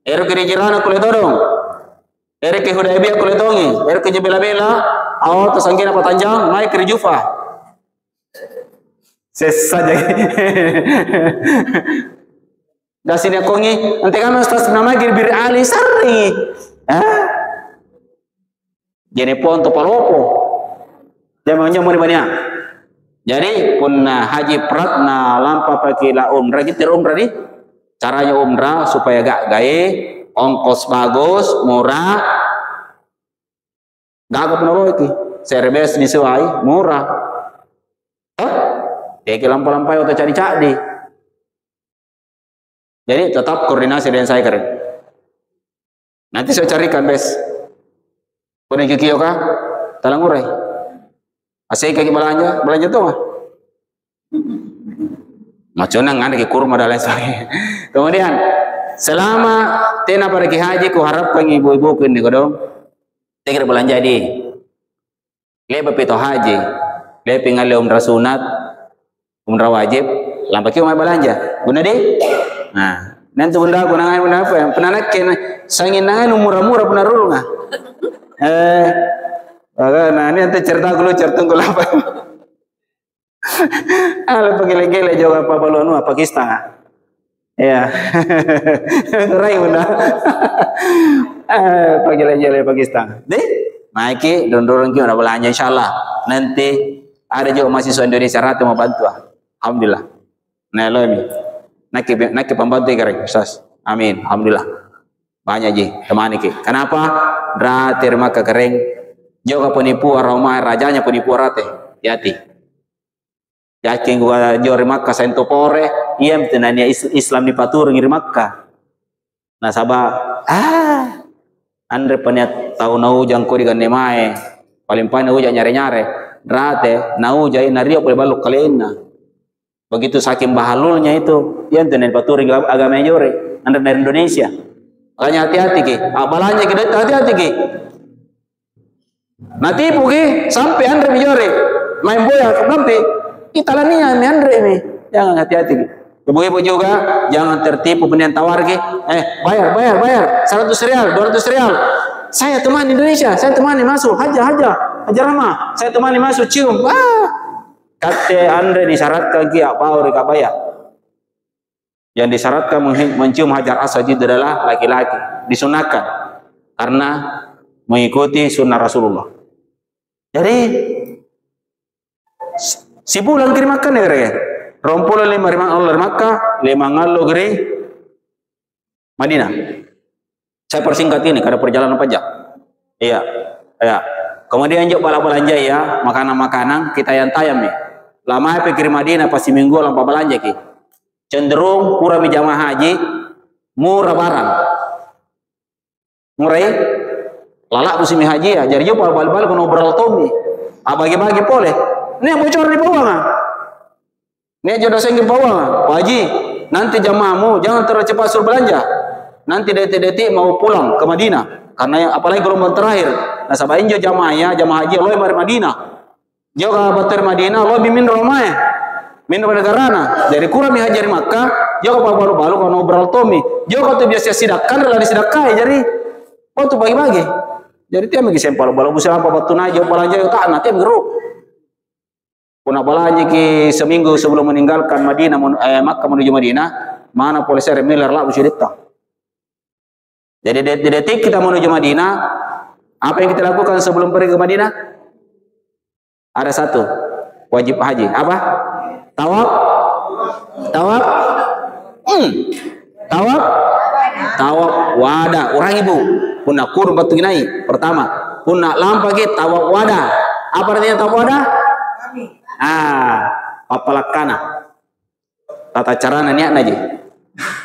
Air ke Jirana boleh dorong. Air ke Hudaybiyah boleh dongi. Air ke Jebela-bela, awal tersangkin apa tanjang, naik ke Jufa. Saja. Dah sini kongi, nanti kan ustaz nama bir ali sari. Jadi pon to palopo. Dia maunya mau banyak. Jadi punna haji pratna lampa pakai la umrah gitu umrah nih. Caranya umrah supaya gak gaye, ongkos bagus, murah. Gak penolong iki. Service disuai, murah. Dia ke lampa-lampai atau cari-cari. Jadi tetap koordinasi dengan saya keren. Nanti saya carikan bes. Kau nak kikio kah? Talang urai. Asyik kaki belanja tu mah. Macam mana ke kurma dan lain sebagainya. Kemudian selama tena pada haji, ku harapkan ibu-ibu kini kodong. Tegir belanja di. Lepas itu haji, lepas tinggal umrah sunat, umrah wajib, lampak kiu mai belanja. Guna di. Nah, nanti bunda aku nangai bunda apa? Pernah nak kena sangin nangai murah-murah pernah rulu nggak? Nah ini nanti cerita aku lu cerita aku apa? Alah pegele-gele juga apa balonu Pakistan? Ya, rai bunda. Pegele-gele Pakistan. Deh, maiki dorong kita belanja insyaallah. Nanti ada juga mahasiswa Indonesia rata mau bantu. Alhamdulillah. Nah lo ini. Nak pembantu karek Ustaz. Amin. Alhamdulillah. Banyak ji teman iki. Kenapa? Ratir maka kering. Juga penipu aroma rajanya penipu rate. Hati. Yakin gua jori Makkah sento pore, iya tenanya Islam di patur ngiri Makkah. Nah sabah andre paniat tahu nau jangko di gande mae. Paling paling uja nyare-nyare. Rate nau jai nario boleh balok kalena. Begitu saking bahalulnya itu, yang tenan patur agama jore, andre dari Indonesia. Makanya hati-hati ki, abalanya kita hati-hati ki. Nanti pugi sampai andre mijore, main boya nanti kita laninya mi andre mi, jangan hati-hati ki. Ibu-ibu juga jangan tertipu penian tawar ki, bayar 100 rial, 200 rial. Saya teman Indonesia, saya temani masuk, haja ramah, saya temani masuk cium. Kata andre disyaratkan ki apa orang bayar. Yang disyaratkan mencium hajar aswad itu adalah laki-laki, disunahkan karena mengikuti sunnah Rasulullah. Jadi si bulan kiri makan ya kira-kira. Rompul 5 Allah Makkah, 5 ngalo geri Madinah. Saya persingkat ini karena perjalanan pajak. Iya. Kemudian juga bala belanja ya, makanan-makanan kita yang tayam nih. Lama pikir Madinah pasti minggu lampa belanja ki. Cenderung kurang jamaah haji murah barang. Murah ya? Lalak musim haji ya. Jadi juga bal-bal kono obrol tomi. Bagi-bagi boleh. Ini yang bocor di bawah nggak? Ini jodoh saya di bawah. Pak Haji, nanti jamaahmu jangan terlalu cepat suruh belanja. Nanti detik-detik mau pulang ke Madinah. Karena apalagi gelombang terakhir. Nah sabain jo jamaah haji lo mari Madinah. Jo ka bater Madinah lo bimin romai. Min negarana. Dari kurang mi haji Makkah, jo ka baru-baru kono obrol tomi. Jo ka tu biasa sidakan lah disidakai jadi tu bagi-bagi. Jadi tiap magi sempal balu busa apa batu najo belanja yo tak nanti geruk. Puna belanja ki seminggu sebelum meninggalkan Madinah Makkah menuju Madinah, mana polisi remiler lah busa ditang. Jadi detik kita menuju Madinah, apa yang kita lakukan sebelum pergi ke Madinah? Ada satu, wajib haji. Apa? Tawaf. tawaf wada orang ibu punna kurun batu ginai pertama punna lampa ke tawaf wada. Apa artinya tawaf wada? Papalakana tata carana niat aja.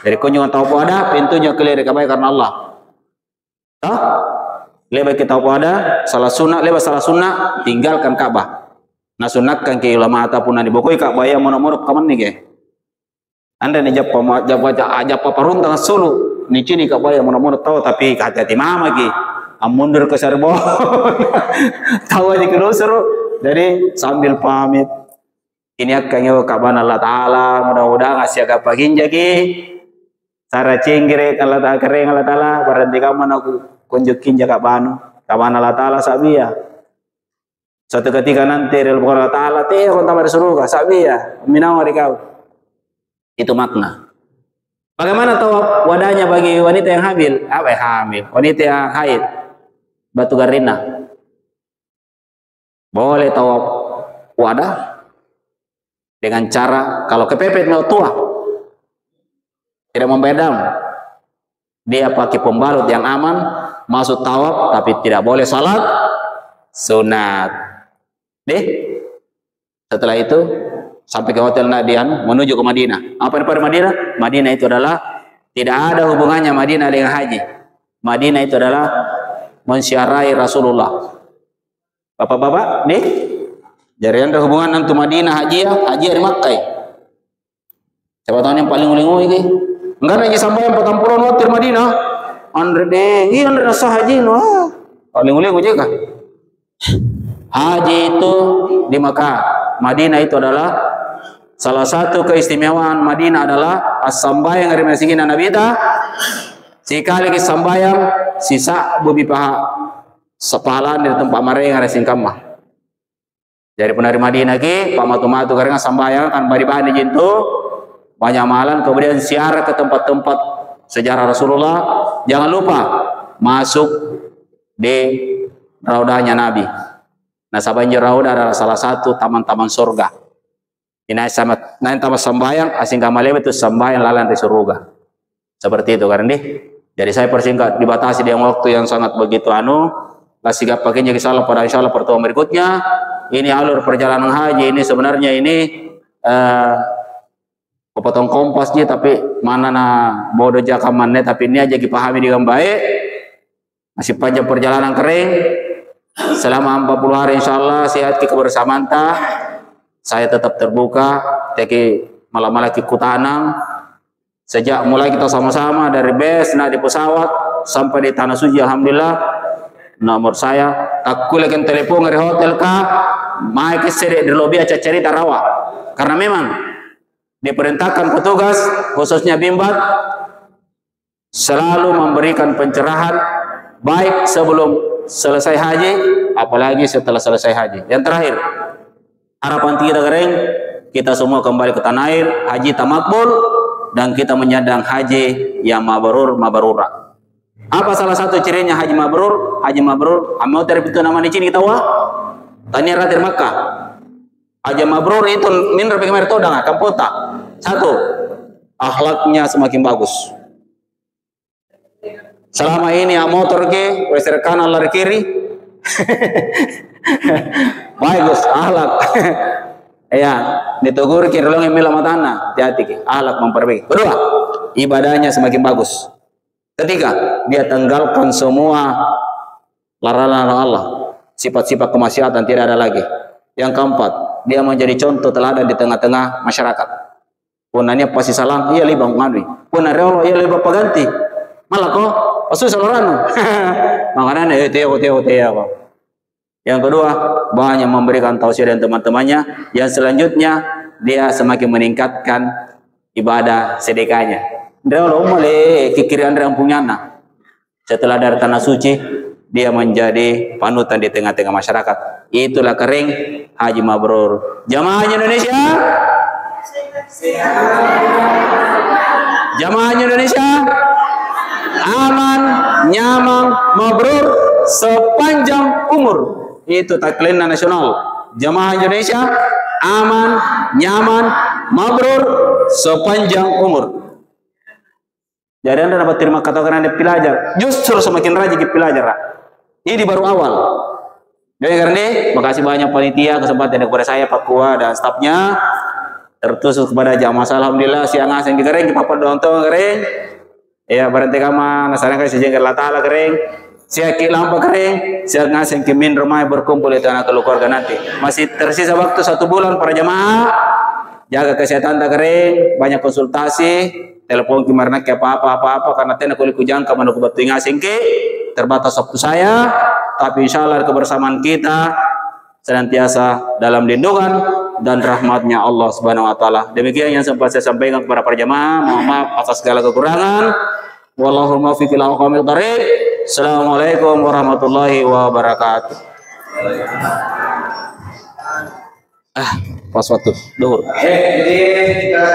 Dari kunjungan tawaf wada pintunya clear kabai karena Allah. Toh lebih kita wada salah sunnah lebih salah sunnah tinggalkan Ka'bah. Nah sunatkan ke ulama ataupun di bokoi Ka'bah yang monok-monok kaman nih ke. Anda nih japa paruntang sulu ni cini Ka'bah yang monok-monok tahu tapi hati-hati mama ki. Mundur ke Serbo. Tahu aja ke seru. Jadi sambil pamit ini akan Ka'bah Allah Taala mudah-mudahan ngasih agak pagin jadi cara cinggire Allah Taala kering Allah Taala berhenti kamu aku kunjukin jaga banu Ka'bah Allah Taala sabia. Suatu ketika nanti Allah Ta'ala kon tamar suruga sabia minawa kau. Itu makna. Bagaimana tawaf wadahnya bagi wanita yang hamil? Apa yang hamil? Wanita yang haid. Batu garina. Boleh tawaf wadah dengan cara kalau kepepet mau tua tidak membedam. Dia pakai pembalut yang aman, masuk tawaf tapi tidak boleh salat sunat. Setelah itu sampai ke hotel Nadian menuju ke Madinah. Apa yang pada Madinah? Madinah itu adalah tidak ada hubungannya Madinah dengan haji. Madinah itu adalah mensyarahi Rasulullah. Bapak-bapak, jadi ada hubungan untuk Madinah haji di Makkah. Siapa tahu yang paling uling ini? Enggak lagi sampai 40 hotel Madinah. Andre rasa haji paling uling juga. Haji itu di Makkah. Madinah itu adalah salah satu keistimewaan Madinah adalah as-sambayang dari masikinan Nabi ta. Sekali ke sambayang sisa bubi paha sepahalan di tempat mereka ada singkamah. Jadi penari Madinah ki pamatu-matu karena sambayang kan bari-bari jintu banyak malam kemudian siar ke tempat-tempat sejarah Rasulullah. Jangan lupa masuk di raudahnya Nabi. Nah, Sabanjir Rauda adalah salah satu taman-taman surga. Ini sama taman sambayang asing kamale itu sambayang lalan di surga. Seperti itu kan Jadi saya persingkat dibatasi dengan waktu yang sangat begitu kasih gak pakainya salah pada insyaallah pertemuan berikutnya. Ini alur perjalanan haji ini sebenarnya ini potong kompasnya tapi mana bodoh jakamannya tapi ini aja dipahami dengan baik. Masih panjang perjalanan kering. Selama 40 hari insyaallah sehat kebersamaan saya tetap terbuka teki malam-malam kutanang sejak mulai kita sama-sama dari base di pesawat sampai di tanah suci alhamdulillah nomor saya aku lagi telepon dari hotel mai kesere di lobi aja cerita rawa karena memang diperintahkan petugas khususnya Bimbat selalu memberikan pencerahan baik sebelum selesai haji apalagi setelah selesai haji. Yang terakhir harapan kita kering kita semua kembali ke tanah air haji tamakbul dan kita menyandang haji yang mabrur. Apa salah satu cirinya haji mabrur? Haji mabrur mau dari itu nama di sini kita tanya ratir Makkah. Haji mabrur itu minder bagaimana tahu dengan kampota. Satu, akhlaknya semakin bagus. Selama ini motor ke weser kanan lari kiri bagus akhlak ya ditegur kiri long emil matana hati-hati ke akhlak memperbaiki. Kedua, ibadahnya semakin bagus. Ketiga, dia tinggalkan semua larangan Allah, sifat-sifat kemaksiatan tidak ada lagi. Yang keempat, dia menjadi contoh teladan di tengah-tengah masyarakat. Punanya pasti salah iya libang ngandui punare iya libang paganti malah kok pasu salorano makanya teo. Yang kedua, banyak memberikan tausiah dan teman-temannya. Yang selanjutnya, dia semakin meningkatkan ibadah sedekahnya. Dia male kikiri Andre punya anak. Setelah dari tanah suci, dia menjadi panutan di tengah-tengah masyarakat. Itulah kering haji mabrur. Jamaah Indonesia, jamaah Indonesia, aman, nyaman, mabrur sepanjang umur. Itu tagline nasional. Jamaah Indonesia aman, nyaman, mabrur sepanjang umur. Jadi Anda dapat terima kata karena Anda pelajar. Justru semakin rajin kita pelajar. Ini baru awal. Jadi karena ini, makasih banyak panitia kesempatan kepada saya, Pak Kua dan stafnya. Tertusuk kepada jamaah. Alhamdulillah siang asing kering, kita doang kering. Ya berhenti kama, nasaran kasih jengkel latala kering. Siang lampa kering, siang asing kemin rumah berkumpul itu anak keluarga nanti. Masih tersisa waktu 1 bulan para jamaah. Jaga kesehatan tak kering, banyak konsultasi, telepon kimarna ke apa-apa karena tena kulit kujang ka manuk batu ngasing ke terbatas waktu saya, tapi insyaallah kebersamaan kita senantiasa dalam lindungan dan rahmatnya Allah Subhanahu wa taala. Demikian yang sempat saya sampaikan kepada para jamaah. Mohon maaf atas segala kekurangan. Wallahu muwaffiq ila aqwamit thariq. Assalamualaikum warahmatullahi wabarakatuh. Pas waktu duhur.
Jadi kita